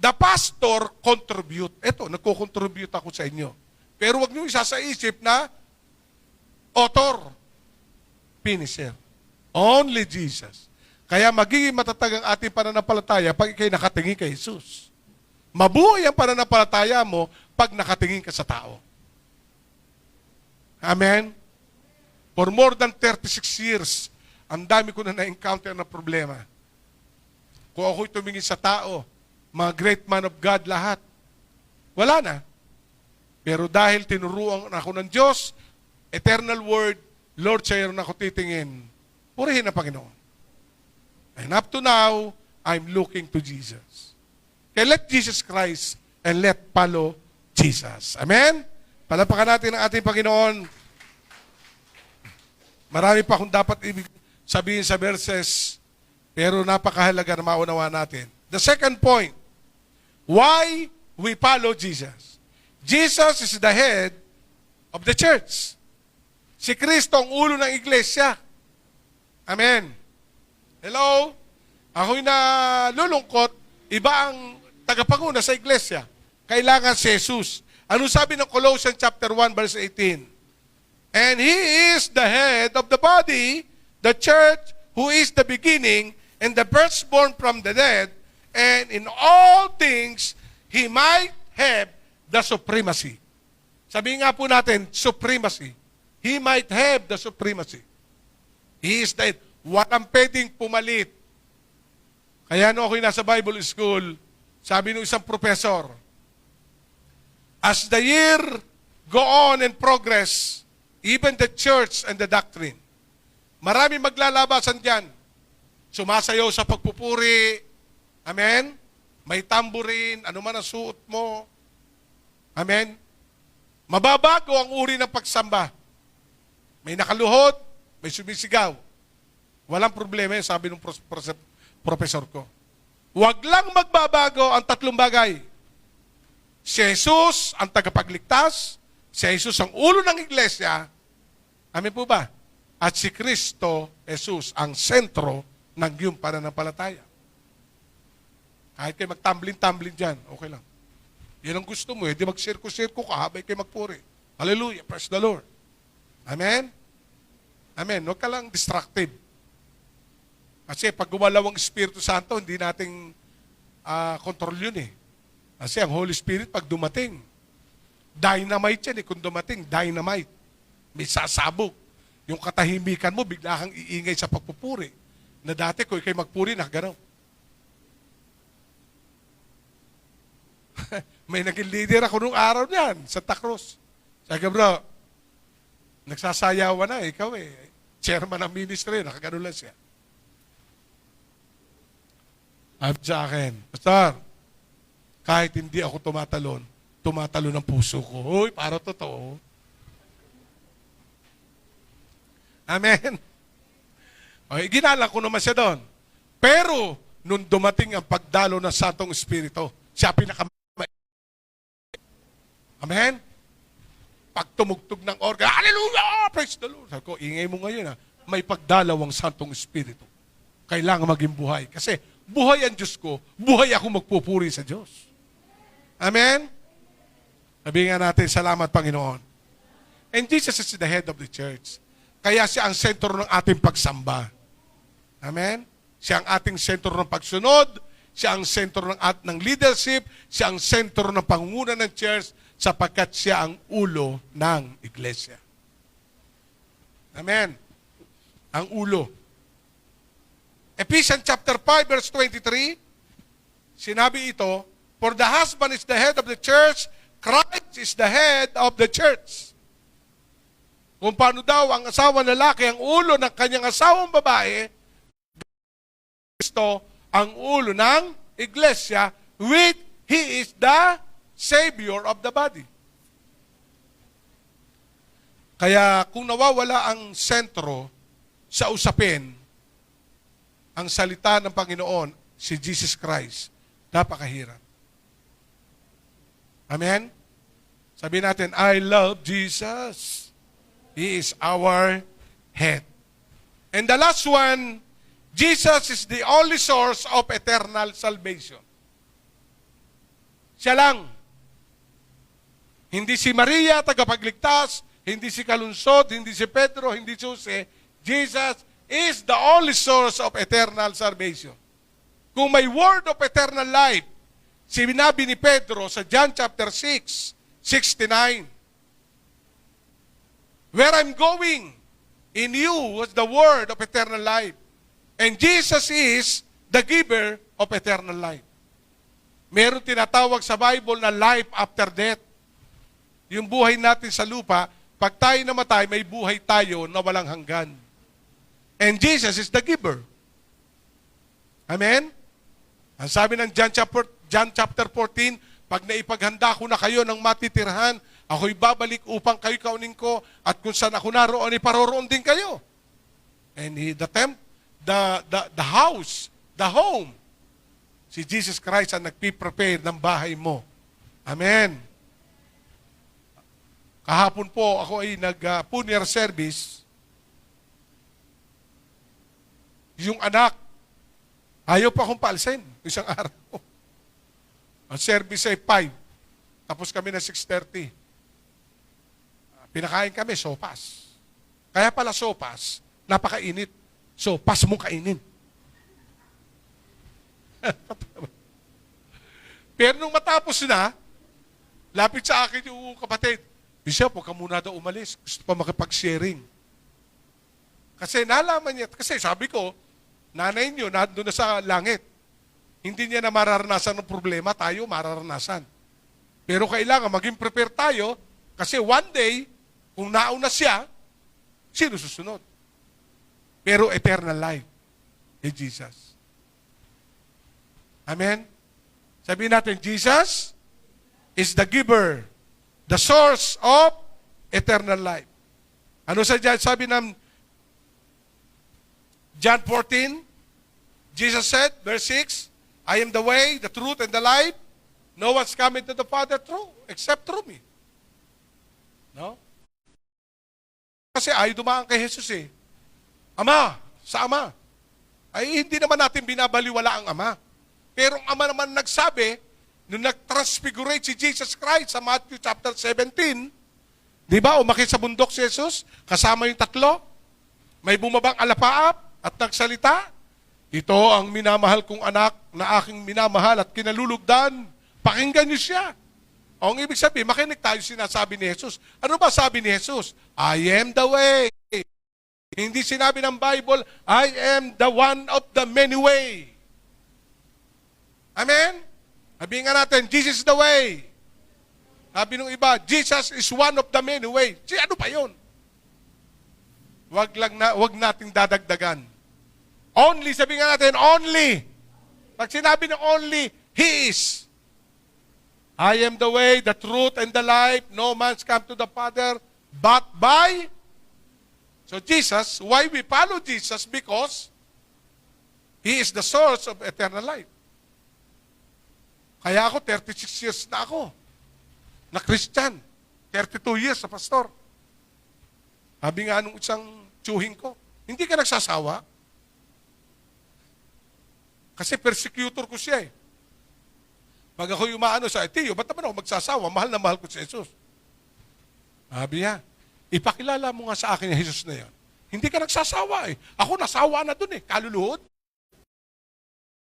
The pastor contribute. Ito, nagko-contribute ako sa inyo. Pero wag niyo isa sa isip na author, finisher. Only Jesus. Kaya magiging matatag ang ating pananampalataya pag ikay nakatingin kay Jesus. Mabuhay ang pananampalataya mo pag nakatingin ka sa tao. Amen? For more than 36 years, ang dami ko na na-encounter na problema. Kung ako'y tumingin sa tao, mga great man of God lahat, wala na. Pero dahil tinuruan ako ng Diyos, eternal word, Lord, sa'yo na ako titingin. Purihin ang Panginoon. And up to now, I'm looking to Jesus. Kaya let Jesus Christ and let follow Jesus. Amen? Palapakan natin ang ating Panginoon. Marami pa akong dapat sabihin sa verses, pero napakahalaga na maunawa natin. The second point, why we follow Jesus. Jesus is the head of the church. Si Kristo ang ulo ng iglesia. Amen. Hello? Ako'y nalulungkot, iba ang tagapanguna sa iglesia. Kailangan si Jesus. Ano sabi ng Colossians chapter 1 verse 18? And He is the head of the body, the church, who is the beginning and the firstborn from the dead, and in all things, He might have the supremacy. Sabihin nga po natin, supremacy. He might have the supremacy. He is the head. Walang pwedeng pumalit. Kaya no ako'y nasa Bible school, sabi ng isang professor, as the year go on and progress, even the church and the doctrine, marami maglalabasan dyan. Sumasayaw sa pagpupuri. Amen? May tamburin, ano man ang suot mo. Amen? Mababago ang uri ng pagsamba. May nakaluhod, may sumisigaw. Walang problema yun, sabi ng professor ko. Huwag lang magbabago ang tatlong bagay. Si Jesus ang tagapagligtas, si Jesus ang ulo ng iglesia, amen po ba? At si Kristo, Jesus, ang sentro ng iyong pananampalataya. Kahit kayo magtamblin-tamblin dyan, okay lang. Yan ang gusto mo, di mag-sirko-sirko ka habay kayo magpuri. Hallelujah, praise the Lord. Amen? Amen, huwag ka lang distractive. Kasi pag gumalaw ang Espiritu Santo, hindi nating control yun eh. Kasi ang Holy Spirit, pag dumating, dynamite yan eh. Kung dumating, dynamite. May sasabog. Yung katahimikan mo, bigla kang iingay sa pagpupuri. Na dati, kung ikay magpuri, nakaganaw. May naging leader ako nung araw niyan, Santa Cruz. Sabi ka, bro, nagsasayawan na, ikaw eh. Chairman ng ministry, nakagano lang siya. Sabi sa akin, Pastor, kahit hindi ako tumatalon ang puso ko. Uy, para totoo. Amen. Okay, ginalang ko naman siya doon. Pero, nung dumating ang pagdalo ng Santong Espiritu, siya Amen? Pag tumugtog ng organ, hallelujah! Praise the Lord. Sabi ko, ingay mo ngayon ha. May pagdalaw ang Santong Espiritu. Kailangan maging buhay. Kasi, buhay ang Diyos ko, buhay ako magpupuri sa Diyos. Amen? Sabihin nga natin, salamat Panginoon. And Jesus is the head of the church. Kaya siya ang sentro ng ating pagsamba. Amen? Siya ang ating sentro ng pagsunod, siya ang sentro ng leadership, siya ang sentro ng pangunguna ng church, sapagkat siya ang ulo ng iglesia. Amen? Ang ulo. Ephesians chapter 5 verse 23, sinabi ito, for the husband is the head of the church, Christ is the head of the church. Kung paano daw ang asawang lalaki ang ulo ng kanyang asawang babae, Kristo ang ulo ng iglesia, with He is the Savior of the body. Kaya kung nawawala ang sentro sa usapin, ang salita ng Panginoon, si Jesus Christ, napakahirap. Amen? Sabihin natin, I love Jesus. He is our head. And the last one, Jesus is the only source of eternal salvation. Siya lang. Hindi si Maria, tagapagligtas, hindi si Kalunsod, hindi si Pedro, hindi si Jose. Jesus is the only source of eternal salvation. Kung may word of eternal life, sinabi ni Pedro sa John chapter 6, 69, where I'm going, in you was the word of eternal life. And Jesus is the giver of eternal life. Meron tinatawag sa Bible na life after death. Yung buhay natin sa lupa, pag tayo namatay, may buhay tayo na walang hanggan. And Jesus is the giver. Amen? Ang sabi ng John chapter 14, pag naipaghanda ko na kayo ng matitirhan, ako'y babalik upang kayo kaunin ko, at kung saan ako naroon, iparoroon din kayo. And the house, the home, si Jesus Christ ang nagpiprepare ng bahay mo. Amen. Kahapon po, ako ay nag-funeral service. Yung anak, ayaw pa akong paalsin isang araw. Ang service ay 5. Tapos kami na 6:30. Pinakain kami, sopas. Kaya pala sopas, napakainit. Sopas mo kainin. Pero nung matapos na, lapit sa akin yung kapatid, Bishop, huwag ka muna daw umalis. Gusto pa makipag-sharing. Kasi nalaman niya, kasi sabi ko, nanay niyo, nandun na sa langit. Hindi niya na mararanasan ng problema, tayo mararanasan. Pero kailangan maging prepare tayo, kasi one day, kung nauna siya, sino susunod? Pero eternal life is Jesus. Amen? Sabihin natin, Jesus is the giver, the source of eternal life. Ano sabi ng John 14? Jesus said, verse 6, I am the way, the truth, and the life. No one's coming to the Father except through me. No? Kasi ayaw dumaan kay Jesus eh. Ama, sa Ama. Ay hindi naman natin binabaliwala ang Ama. Pero ang Ama naman nagsabi, nung nag-transfigurate si Jesus Christ sa Matthew chapter 17, di ba, umakit sa bundok si Jesus, kasama yung 3, may bumabang alapaap at nagsalita, ito ang minamahal kong anak na aking minamahal at kinalulugdan. Pakinggan niyo siya. O, ang ibig sabihin, makinig tayo sinasabi ni Jesus. Ano ba sabi ni Jesus? I am the way. Hindi sinabi ng Bible, I am the one of the many way. Amen? Sabihin nga natin, Jesus is the way. Sabi nung iba, Jesus is one of the many way. Ano pa yun? Wag nating dadagdagan. Only, sabihin nga natin, only. Pag sinabi ng only, He is. I am the way, the truth, and the life. No man's come to the Father but by. So Jesus, why we follow Jesus? Because He is the source of eternal life. Kaya ako, 36 years na ako. Na Christian. 32 years na pastor. Sabi nga nung isang tsuhin ko, hindi ka nagsasawa? Kasi persecutor ko siya eh. Pag ako umaano sa Tiyo, ba't naman ako magsasawa? Mahal na mahal ko si Jesus. Sabi niya, ipakilala mo nga sa akin yung Jesus na yan. Hindi ka nagsasawa eh. Ako nasawa na dun eh. Kaluluhod.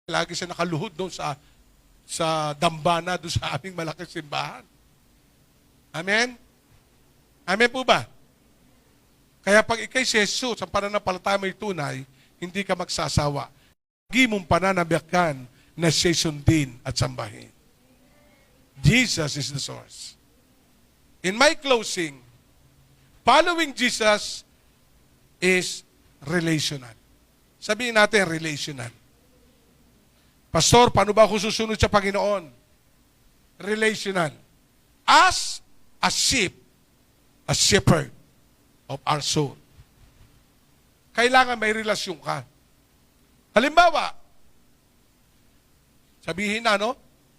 Lagi siya nakaluhod doon sa dambana doon sa aming malaking simbahan. Amen? Amen po ba? Kaya pag ikay si Jesus, ang pananampalataya mo'y tunay, hindi ka magsasawa. Lagi mong pananabiyakan na siya sundin at sambahin. Jesus is the source. In my closing, following Jesus is relational. Sabihin natin, relational. Pastor, paano ba ako susunod sa Panginoon? Relational. As a sheep, a shepherd of our soul. Kailangan may relasyon ka. Halimbawa, sabihin na, no?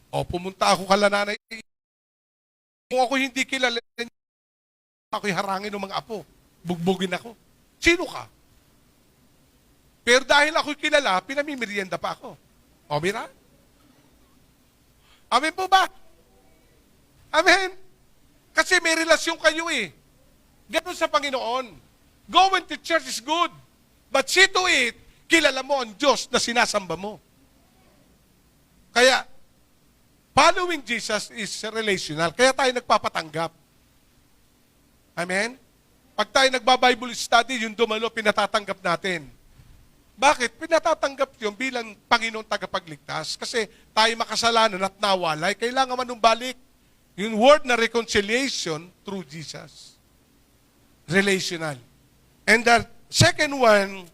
O, pumunta ako kala nanay. Kung ako hindi kilala, ako'y harangin ng mga apo. Bugbugin ako. Sino ka? Pero dahil ako'y kilala, pinamimerienda pa ako. O, mira? Amen po ba? Amen? Kasi may relasyon kayo eh. Ganun sa Panginoon. Going to church is good. But see to it, kilala mo ang Diyos na sinasamba mo. Kaya, following Jesus is relational. Kaya tayo nagpapatanggap. Amen? Pag tayo nagba-Bible study, yung dumalo, pinatatanggap natin. Bakit? Pinatatanggap yun bilang Panginoong tagapagligtas. Kasi tayo makasalanan at nawalay, kailangan manumbalik. Yung word na reconciliation through Jesus. Relational. And the second one,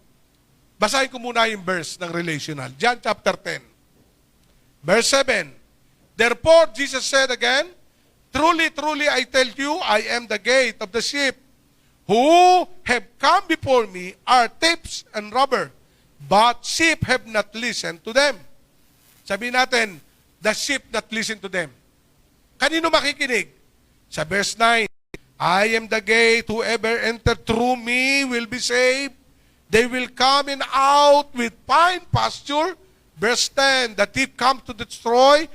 basahin ko muna yung verse ng relational. John chapter 10. Verse 7. Therefore, Jesus said again, truly, truly, I tell you, I am the gate of the sheep. Who have come before me are thieves and robbers, but sheep have not listened to them. Sabihin natin, the sheep not listen to them. Kanino makikinig? Sa verse 9, I am the gate, whoever enter through me will be saved. They will come in out with fine pasture. Verse 10, the thief comes to destroy,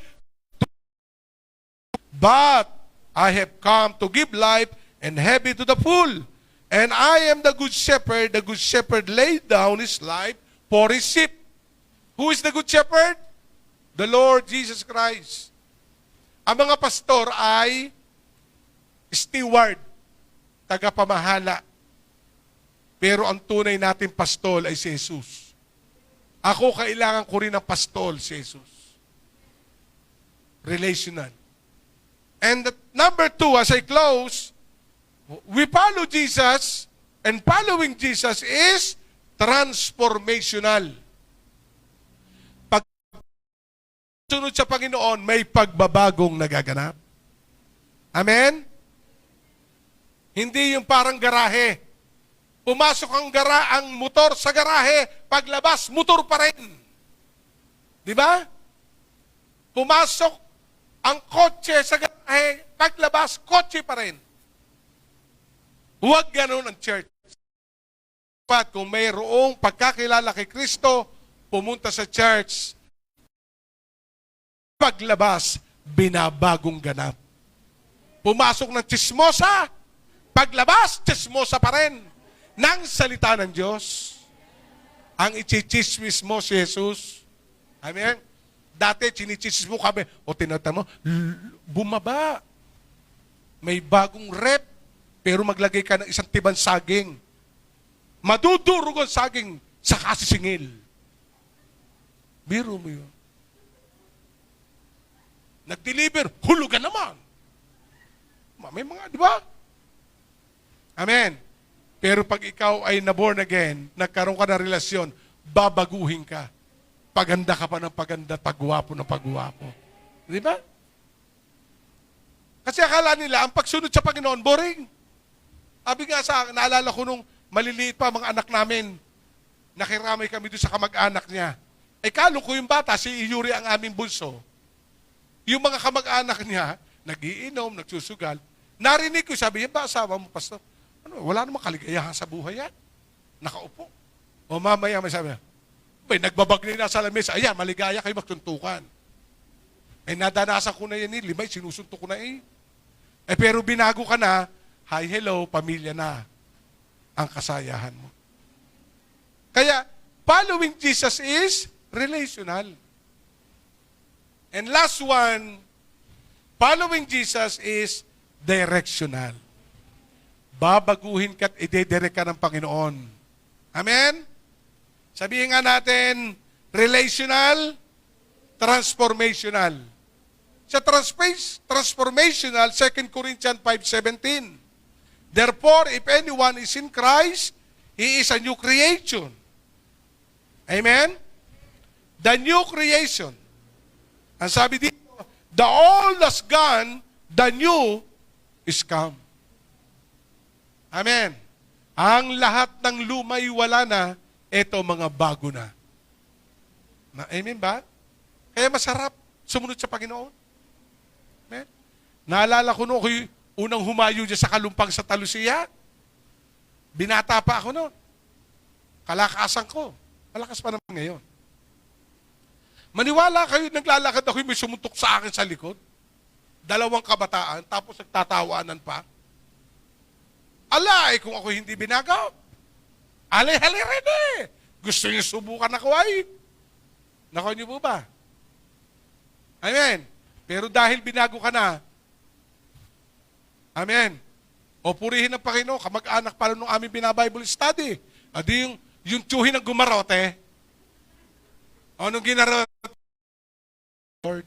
but I have come to give life and have it to the full. And I am the good shepherd. The good shepherd laid down his life for his sheep. Who is the good shepherd? The Lord Jesus Christ. Ang mga pastor ay steward, tagapamahala. Pero ang tunay natin pastol ay si Jesus. Ako, kailangan ko rin ng pastol, si Jesus. Relational. And number 2, as I close, we follow Jesus, and following Jesus is transformational. Pag sunod sa Panginoon, may pagbabagong nagaganap. Amen? Hindi yung parang garahe. Pumasok ang motor sa garahe, paglabas, motor pa rin. Di ba? Pumasok ang kotse sa garahe, paglabas, kotse pa rin. Huwag ganun ang church. Dapat kung mayroong pagkakilala kay Kristo, pumunta sa church, paglabas, binabagong ganap. Pumasok ng tsismosa, paglabas, tsismosa pa rin. Nang salita ng Diyos, ang ichichismis mo si Jesus. Amen? Dati, chinichismis mo kami, o tinatan mo, bumaba. May bagong rep, pero maglagay ka ng isang tibang saging. Madudurog ang saging sa kasisingil. Biro mo yun. Nag-deliver, hulugan naman. May mga, di ba? Amen. Pero pag ikaw ay na-born again, nagkaroon ka ng relasyon, babaguhin ka. Paganda ka pa ng paganda, pagwapo ng pagwapo. Di ba? Kasi akala nila, ang pagsunod sa Panginoon, boring. Sabi nga sa akin, naalala ko nung maliliit pa mga anak namin, nakiramay kami doon sa kamag-anak niya. Eh kalo ko yung bata, si Yuri ang aming bunso. Yung mga kamag-anak niya, nagiinom, nagsusugal. Narinig ko, sabi niya, ba asawa mo, pastor? Ano, wala namang kaligayahan sa buhay yan. Nakaupo. O mamaya may sabi niya, nagbabag na sa lamesa, ayan, maligaya kayo magtuntukan. Eh nadanasan ko na yan, limay, sinusuntok ko na eh. Eh pero binago ka na, hi, hello, pamilya na ang kasayahan mo. Kaya, following Jesus is relational. And last one, following Jesus is directional. Babaguhin ka at idedirect ka ng Panginoon. Amen? Sabihin nga natin, relational, transformational. Sa transformational, 2 Corinthians 5:17. Therefore, if anyone is in Christ, he is a new creation. Amen? The new creation. Ang sabi dito, the old has gone, the new is come. Amen. Ang lahat ng lumay wala na, eto mga bago na. Amen ba? Kaya masarap sumunod sa Panginoon. Amen. Naalala ko noon, ako'y unang humayo dyan sa kalumpang sa Talusia. Binata pa ako noon. Kalakasan ko. Malakas pa naman ngayon. Maniwala kayo, naglalakad ako, may sumuntok sa akin sa likod. 2 kabataan, tapos nagtatawanan pa. Ala, kung ako hindi binagaw. Alay-halay rin eh. Gusto niyo subukan ako ay. Nako niyo po ba? Amen. Pero dahil binago ka na, amen. O purihin ng Panginoon, kamag-anak pala nung aming binabible study. Adi yung tsuhin ng gumarote. Anong ginarote? Lord.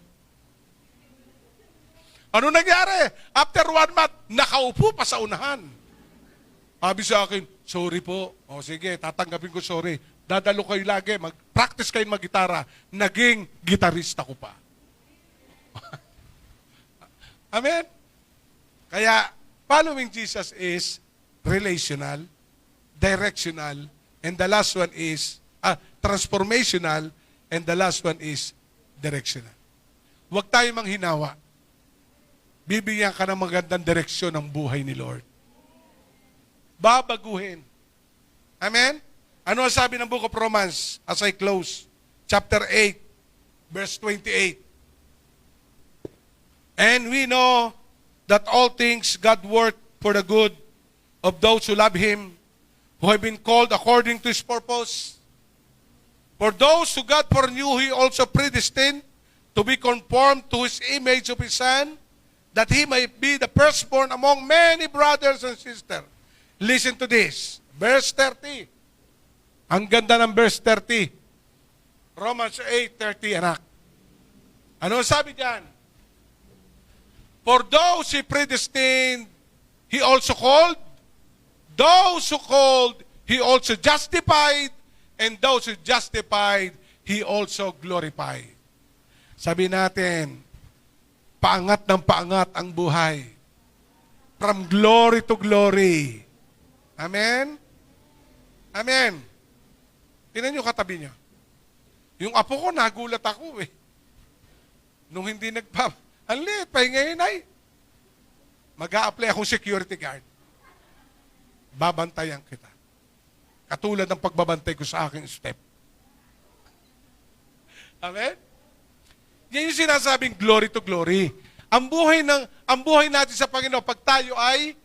Ano nangyari? After 1 month, nakaupo pa sa unahan. Sabi sa akin, sorry po. O sige, tatanggapin ko sorry. Dadalo kayo lagi, mag-practice kayo mag-gitara. Naging gitarista ko pa. Amen? Kaya, following Jesus is relational, directional, and the last one is transformational, and the last one is directional. Huwag tayo manghinawa. Bibigyan ka ng magandang direksyon ng buhay ni Lord. Babaguhin. Amen? Ano ang sabi ng Book of Romans as I close? Chapter 8, verse 28. And we know that all things God work for the good of those who love Him, who have been called according to His purpose. For those who God foreknew, He also predestined to be conformed to His image of His Son, that He might be the firstborn among many brothers and sisters. Listen to this. Verse 30. Ang ganda ng verse 30. Romans 8:30, anak. Ano sabi diyan? For those He predestined, He also called. Those who called, He also justified. And those who justified, He also glorified. Sabi natin, paangat ng paangat ang buhay. From glory to glory. Amen? Amen. Tingnan nyo katabi niya. Yung apo ko, nagulat ako eh. Nung hindi ang liit, pahingayin ay. Mag-a-apply akong security guard. Babantayan kita. Katulad ng pagbabantay ko sa aking step. Amen? Yan yung sinasabing glory to glory. Ang buhay natin sa Panginoon, pag tayo ay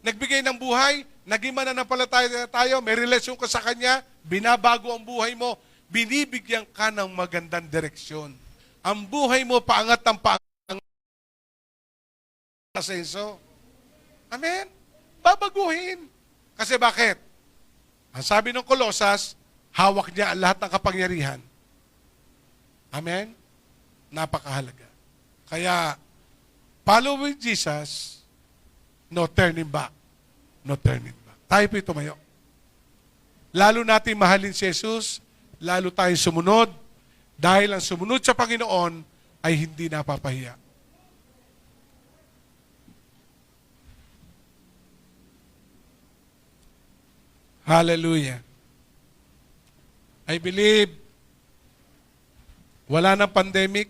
nagbigay ng buhay, naging mananampalataya tayo, may relasyon ka sa Kanya, binabago ang buhay mo, binibigyan ka ng magandang direksyon. Ang buhay mo, paangat ng paangat. Asenso. Amen? Babaguhin. Kasi bakit? Ang sabi ng Kolosas, hawak niya ang lahat ng kapangyarihan. Amen? Napakahalaga. Kaya, following Jesus, no turning back. No turning back. Tayo po tumayo. Lalo natin mahalin si Jesus, lalo tayong sumunod, dahil ang sumunod sa Panginoon ay hindi napapahiya. Hallelujah. I believe wala nang pandemic,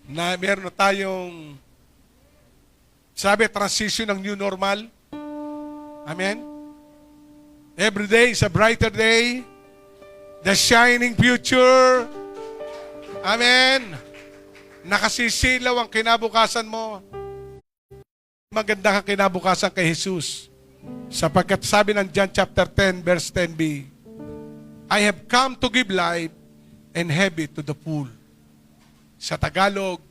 na meron na tayong transition ng new normal. Amen? Every day is a brighter day. The shining future. Amen? Nakasisilaw ang kinabukasan mo. Maganda kang kinabukasan kay Jesus. Sapagkat sabi ng John chapter 10, verse 10b, I have come to give life and have it to the full. Sa Tagalog,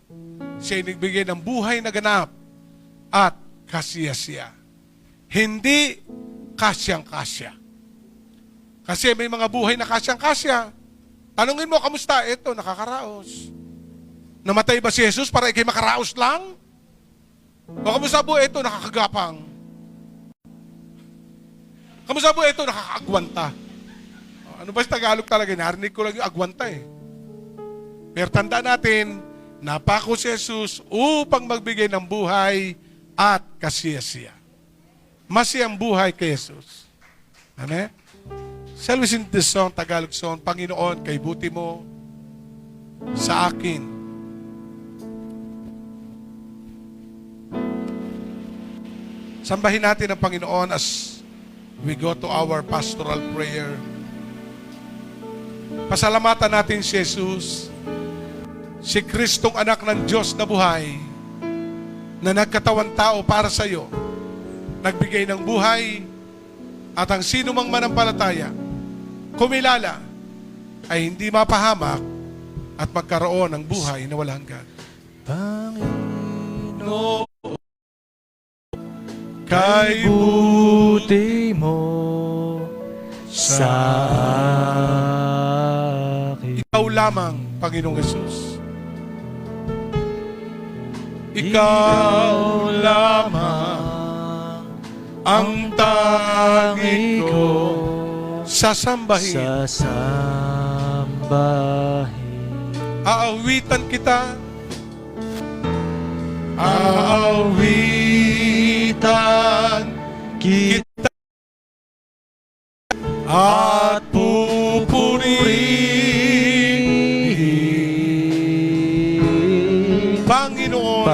siya nagbigay ng buhay na ganap at kasiyasiya. Hindi kasyang-kasya. Kasi may mga buhay na kasyang-kasya. Tanungin mo, kamusta? Ito, nakakaraos. Namatay ba si Jesus para ikay makaraos lang? O kamusta po? Ito, nakakagapang. Kamusta po? Ito, nakakaagwanta. Ano ba sa Tagalog talaga? Narinig ko lang yung agwanta eh. Pero tanda natin, napako si Jesus upang magbigay ng buhay at kasiyasiya. Masiyang buhay kay Jesus. Amen? Shall we sing this song, Tagalog song, Panginoon, kay buti mo sa akin. Sambahin natin ang Panginoon as we go to our pastoral prayer. Pasalamatan natin si Jesus, si Kristong anak ng Diyos na buhay, na nagkatawan tao para sa iyo, nagbigay ng buhay, at ang sino mang manampalataya, kumilala, ay hindi mapahamak at magkaroon ng buhay na walang hanggan. Panginoon, kay buti mo sa akin. Ikaw lamang, Panginoong Jesus. Ikaw lamang ang tangi ko sasambahin. Sasambahin. Aawitan kita aawitan kita at pupurihin. Panginoon,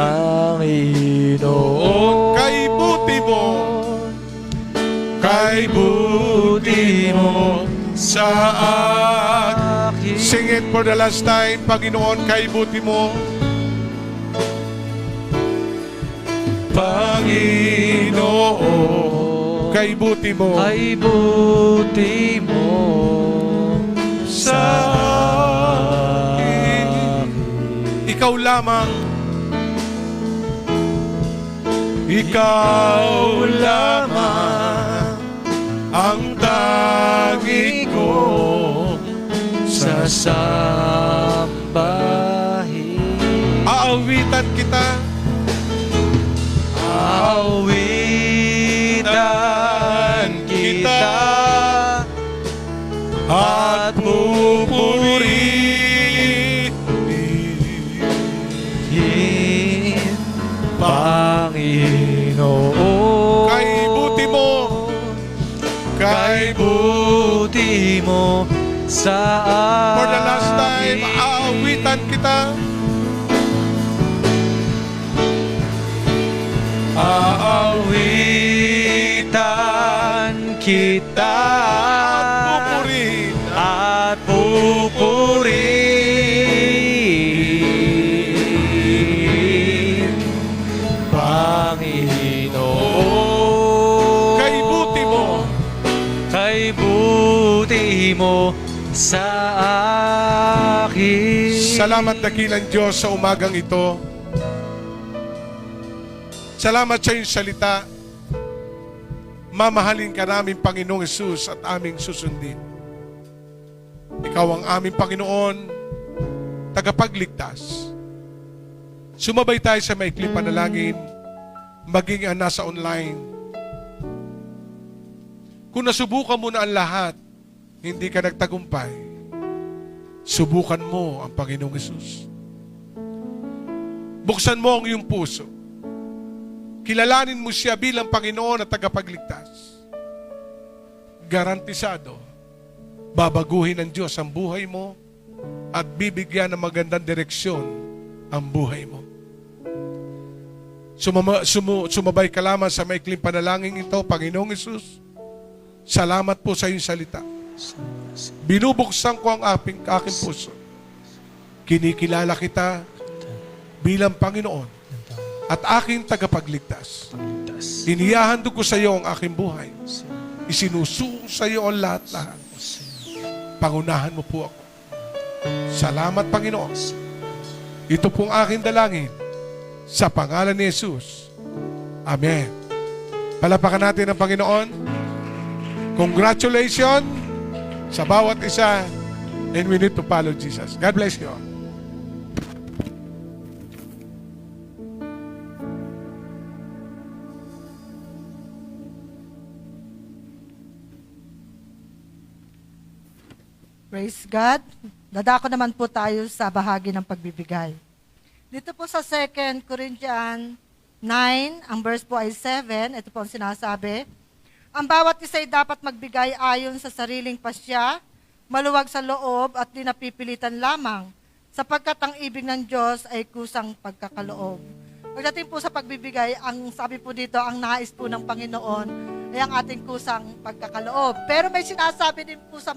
kay buti mo, kay buti mo sa akin. Sing it for the last time. Panginoon, kay buti mo. Panginoon, kay buti mo, kay buti mo sa akin. Ikaw lamang, ikaw lamang ang tanging ko sasambahin. aawitan kita, Aawitan kita at pupurihin. Panginoon, Kay buti mo, kay buti mo sa akin. for the last time, aawitan kita, Aawitan kita pupurihin. at pupurihin. Panginoon, Kay buti mo, kay buti mo sa akin. salamat dakilang Diyos sa umagang ito. Salamat sa iyong salita. Mamahalin ka namin, Panginoong Hesus, at aming susundin. Ikaw ang aming Panginoon, tagapagligtas. Sumabay tayo sa maikling panalangin, maging ang nasa online. Kung nasubukan mo na ang lahat, hindi ka nagtagumpay, subukan mo ang Panginoong Hesus. Buksan mo ang iyong puso. Kilalanin mo siya bilang Panginoon at tagapagligtas. Garantisado, babaguhin ng Diyos ang buhay mo at bibigyan ng magandang direksyon ang buhay mo. Sumabay ka lamang sa maikling panalangin ito, Panginoong Hesus. Salamat po sa iyong salita. Binubuksan ko ang aking puso. Kinikilala kita bilang Panginoon at aking tagapagligtas. Inihahandog ko sa iyo ang aking buhay. Isinusuong sa iyo ang lahat-lahat. Pangunahan mo po ako. Salamat, Panginoon. Ito pong aking dalangin sa pangalan ni Jesus. Amen. Palapakan natin ang Panginoon. Congratulations sa bawat isa, and we need to follow Jesus. God bless you all. Praise God. Dadako naman po tayo sa bahagi ng pagbibigay. Dito po sa 2 Corinthians 9, ang verse po ay 7. Ito po ang sinasabi. Ang bawat isa ay dapat magbigay ayon sa sariling pasya, maluwag sa loob at di napipilitan lamang, sapagkat ang ibig ng Diyos ay kusang pagkakaloob. Pagdating po sa pagbibigay, ang sabi po dito, ang nais po ng Panginoon ay ang ating kusang pagkakaloob. Pero may sinasabi din po sa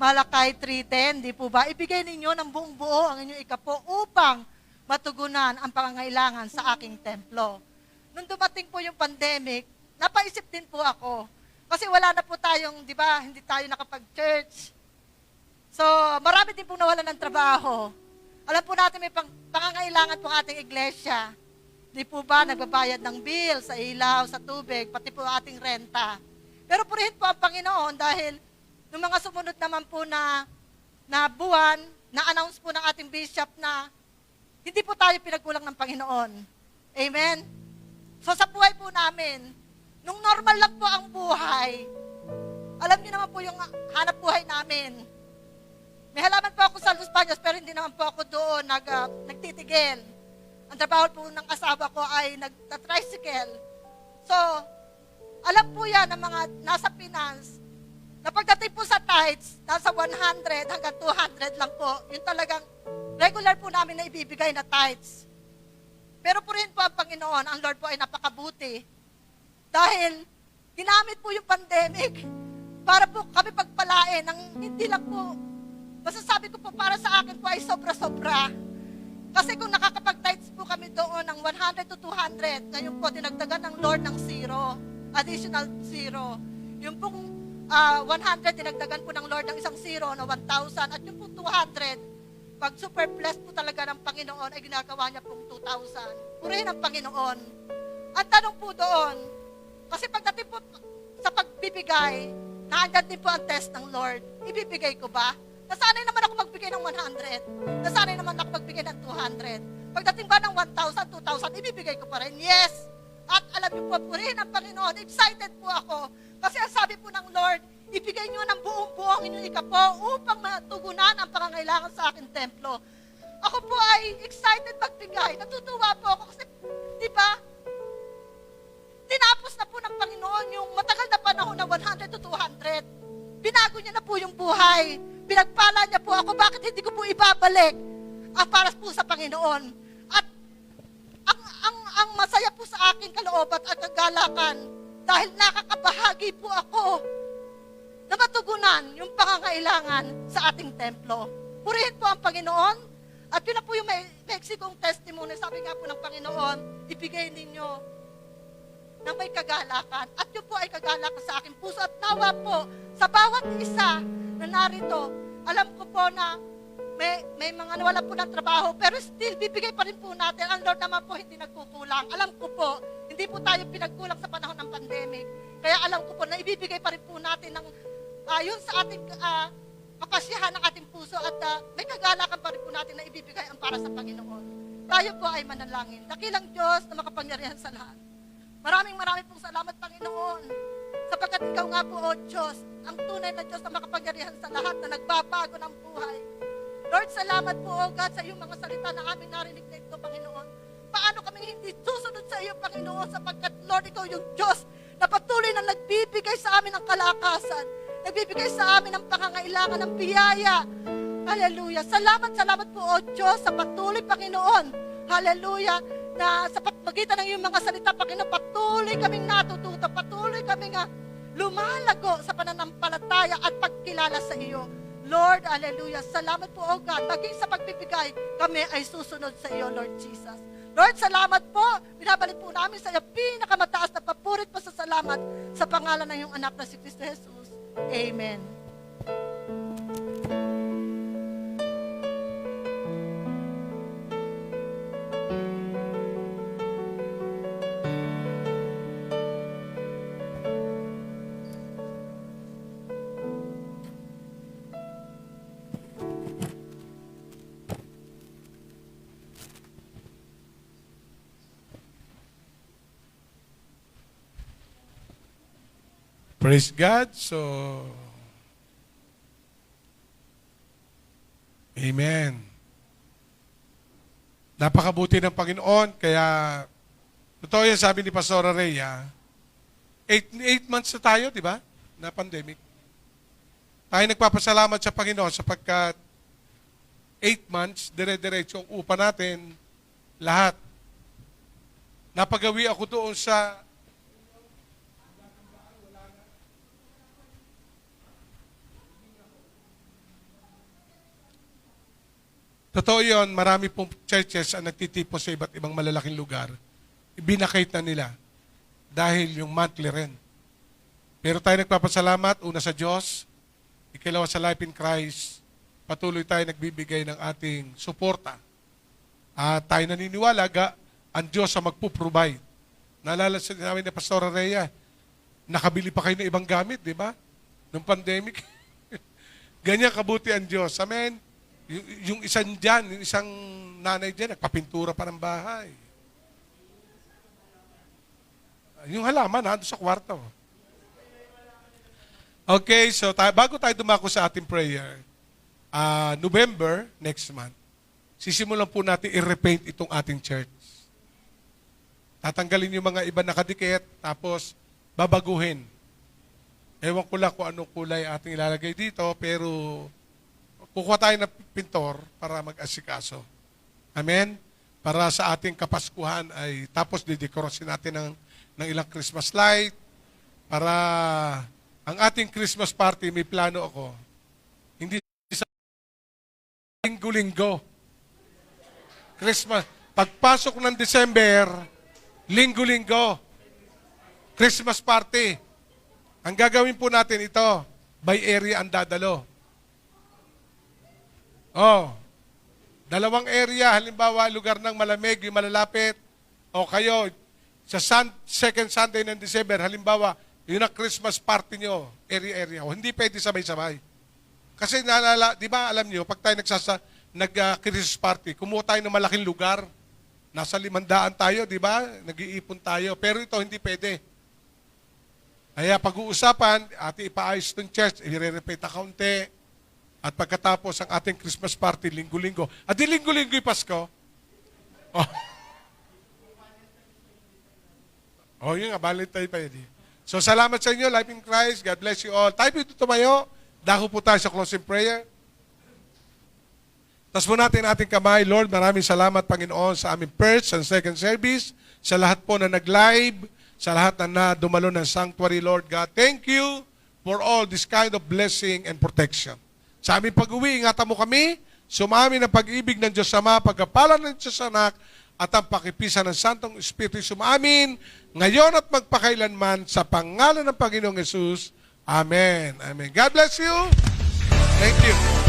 Malakay 3:10, di po ba? Ibigay ninyo ng buong buo ang inyong ikapo upang matugunan ang pangangailangan sa aking templo. Nung dumating po yung pandemic, napaisip din po ako. Kasi wala na po tayong, di ba, hindi tayo nakapag-church. So, marami din pong nawalan ng trabaho. Alam po natin may pangangailangan po ang ating iglesia. Di po ba, nagbabayad ng bill sa ilaw, sa tubig, pati po ating renta. Pero purihin po ang Panginoon dahil nung mga sumunod naman po na buwan, na-announce po ng ating bishop na hindi po tayo pinagkulang ng Panginoon. Amen? So sa buhay po namin, nung normal lang po ang buhay, alam niyo naman po yung hanap buhay namin. May halaman po ako sa Los Baños, pero hindi naman po ako doon nagtitigil. Ang trabaho po ng asawa ko ay nagta-tricycle. So, alam po yan ng mga nasa finance, na pagdating po sa tithes, nasa 100 hanggang 200 lang po. Yung talagang regular po namin na ibibigay na tithes. Pero po rin po ang Panginoon, ang Lord po ay napakabuti. Dahil ginamit po yung pandemic para po kami pagpalain ng hindi lang po, masasabi ko po para sa akin po ay sobra-sobra. Kasi kung nakakapag-tithes po kami doon ng 100 to 200, ngayon po dinagdagan ng Lord ng 0, additional 0. Yung pong 100, dinagdagan po ng Lord ng isang 0 na 1,000. At yung pong 200, pag super blessed po talaga ng Panginoon, ay ginagawa niya pong 2,000. Purihin ang Panginoon. Ang tanong po doon, kasi pagdating po sa pagbibigay, naandyan din po ang test ng Lord. Ibibigay ko ba? Nasanay naman ako magbigay ng 100. Nasanay naman ako magbigay ng 200. Pagdating ba ng 1,000, 2,000, ibibigay ko pa rin. Yes! At alam niyo po, purihin ang Panginoon. Excited po ako. Kasi ang sabi po ng Lord, ibigay niyo ng buong-buong inyong ikapo upang matugunan ang pangangailangan sa aking templo. Ako po ay excited magbigay. Natutuwa po ako kasi, di ba, tinapos na po ng Panginoon yung matagal na panahon na 100 to 200. Binago niya na po yung buhay. Pinagpala niya po ako. Bakit hindi ko po ibabalik ang para po sa Panginoon? At ang masaya po sa aking kalooban at kagalakan dahil nakakabahagi po ako na matugunan yung pangangailangan sa ating templo. Purihin po ang Panginoon. At yun na po yung Mexicong testimony. Sabi nga po ng Panginoon, ibigay ninyo na may kagalakan. At yun po ay kagalakan sa aking puso. At nawa po, sa bawat isa na narito, alam ko po na may mga nawala po ng trabaho, pero still, bibigay pa rin po natin. Ang Lord naman po hindi nagkukulang. Alam ko po, hindi po tayo pinagkulang sa panahon ng pandemic. Kaya alam ko po na ibibigay pa rin po natin ng, yun sa ating kapasyahan ng ating puso at may kagalakan pa rin po natin na ibibigay ang para sa Panginoon. Tayo po ay manalangin. Dakilang Diyos na makapangyarihan sa lahat. Maraming pong salamat, Panginoon, sapagkat ikaw nga po, O Diyos, ang tunay na Diyos na makapangyarihan sa lahat na nagbabago ng buhay. Lord, salamat po, O God, sa iyong mga salita na aming narinig na ito, Panginoon. Paano kami hindi susunod sa iyo, Panginoon, sapagkat, Lord, ikaw yung Diyos na patuloy na nagbibigay sa amin ng kalakasan, nagbibigay sa amin ng pangangailangan ng biyaya. Hallelujah. Salamat po, O Diyos, sa patuloy, Panginoon. Hallelujah. Na sa pagpagitan ng iyong mga salita, Panginoon, patuloy kaming natututo, patuloy kaming lumalago sa pananampalataya at pagkilala sa iyo. Lord, hallelujah. Salamat po, O God. Maging sa pagbibigay, kami ay susunod sa iyo, Lord Jesus. Lord, salamat po. Binabalik po namin sa iyo pinakamataas na papurit pa sa salamat sa pangalan ng iyong anak na si Kristo Jesus. Amen. Praise God. So, amen. Napakabuti ng Panginoon. Kaya, totoo yan sabi ni Pastora Rhea, 8 months na tayo, di ba? Na pandemic. Tayo nagpapasalamat sa Panginoon sapagkat 8 months, dire-diretso ang upa natin, lahat. Napagawi ako doon sa totoo yun, marami pong churches ang nagtitipon sa iba't ibang malalaking lugar. Ibinakate na nila dahil yung monthly rent. Pero tayo nagpapasalamat, una sa Diyos, ikalawa sa Life in Christ, patuloy tayo nagbibigay ng ating suporta. At tayo naniniwala, ang Diyos ang magpo-provide. Naalala sa namin ni Pastora Rhea, nakabili pa kayo ng ibang gamit, di ba? Nung pandemic. Ganyan kabuti ang Diyos. Amen? Yung isang dyan, yung isang nanay dyan, nagpapintura pa ng bahay. Yung halaman, doon sa kwarto. Okay, so bago tayo dumako sa ating prayer, November, next month, sisimulan po natin i-repaint itong ating church. Tatanggalin yung mga iba nakadikit, tapos babaguhin. Ewan ko lang kung anong kulay ating ilalagay dito, pero kukuha tayo ng pintor para mag-asikaso. Amen? Para sa ating kapaskuhan ay tapos didekorosin natin ng ilang Christmas light para ang ating Christmas party, may plano ako. Hindi sa linggo-linggo. Christmas. Pagpasok ng December, linggo-linggo. Christmas party. Ang gagawin po natin ito, by area ang dadalo. Oh, 2 area, halimbawa lugar ng malamig, yung malalapit, o kayo, sa second Sunday ng December, halimbawa, yun ang Christmas party nyo, area. O, hindi pwede sabay-sabay. Kasi naalala, di ba alam nyo, pag tayo nag-Christmas party, kumuha tayo ng malaking lugar, nasa 500 tayo, di ba? Nag-iipon tayo. Pero ito, hindi pwede. Kaya pag-uusapan, ating ipaayos ng church, i-re-repeat na kaunti. At pagkatapos ang ating Christmas party, linggo-linggo. At di linggo-linggo yung Pasko. Oh, yun nga, Valentine pa yun. So, salamat sa inyo, Life in Christ. God bless you all. Tayo po tumayo. Dako po tayo sa closing prayer. Tas po natin ating kamay. Lord, maraming salamat, Panginoon, sa aming first and second service, sa lahat po na nag-live, sa lahat na dumalo ng sanctuary, Lord God. Thank you for all this kind of blessing and protection. Sa aming pag-uwi, ingatan mo kami, sumami ng pag-ibig ng Diyos Ama, pagkapalan ng Diyos Anak, at ang pakipisan ng Santong Espiritu sumamin, ngayon at magpakailanman, sa pangalan ng Panginoong Yesus. Amen. Amen. God bless you. Thank you.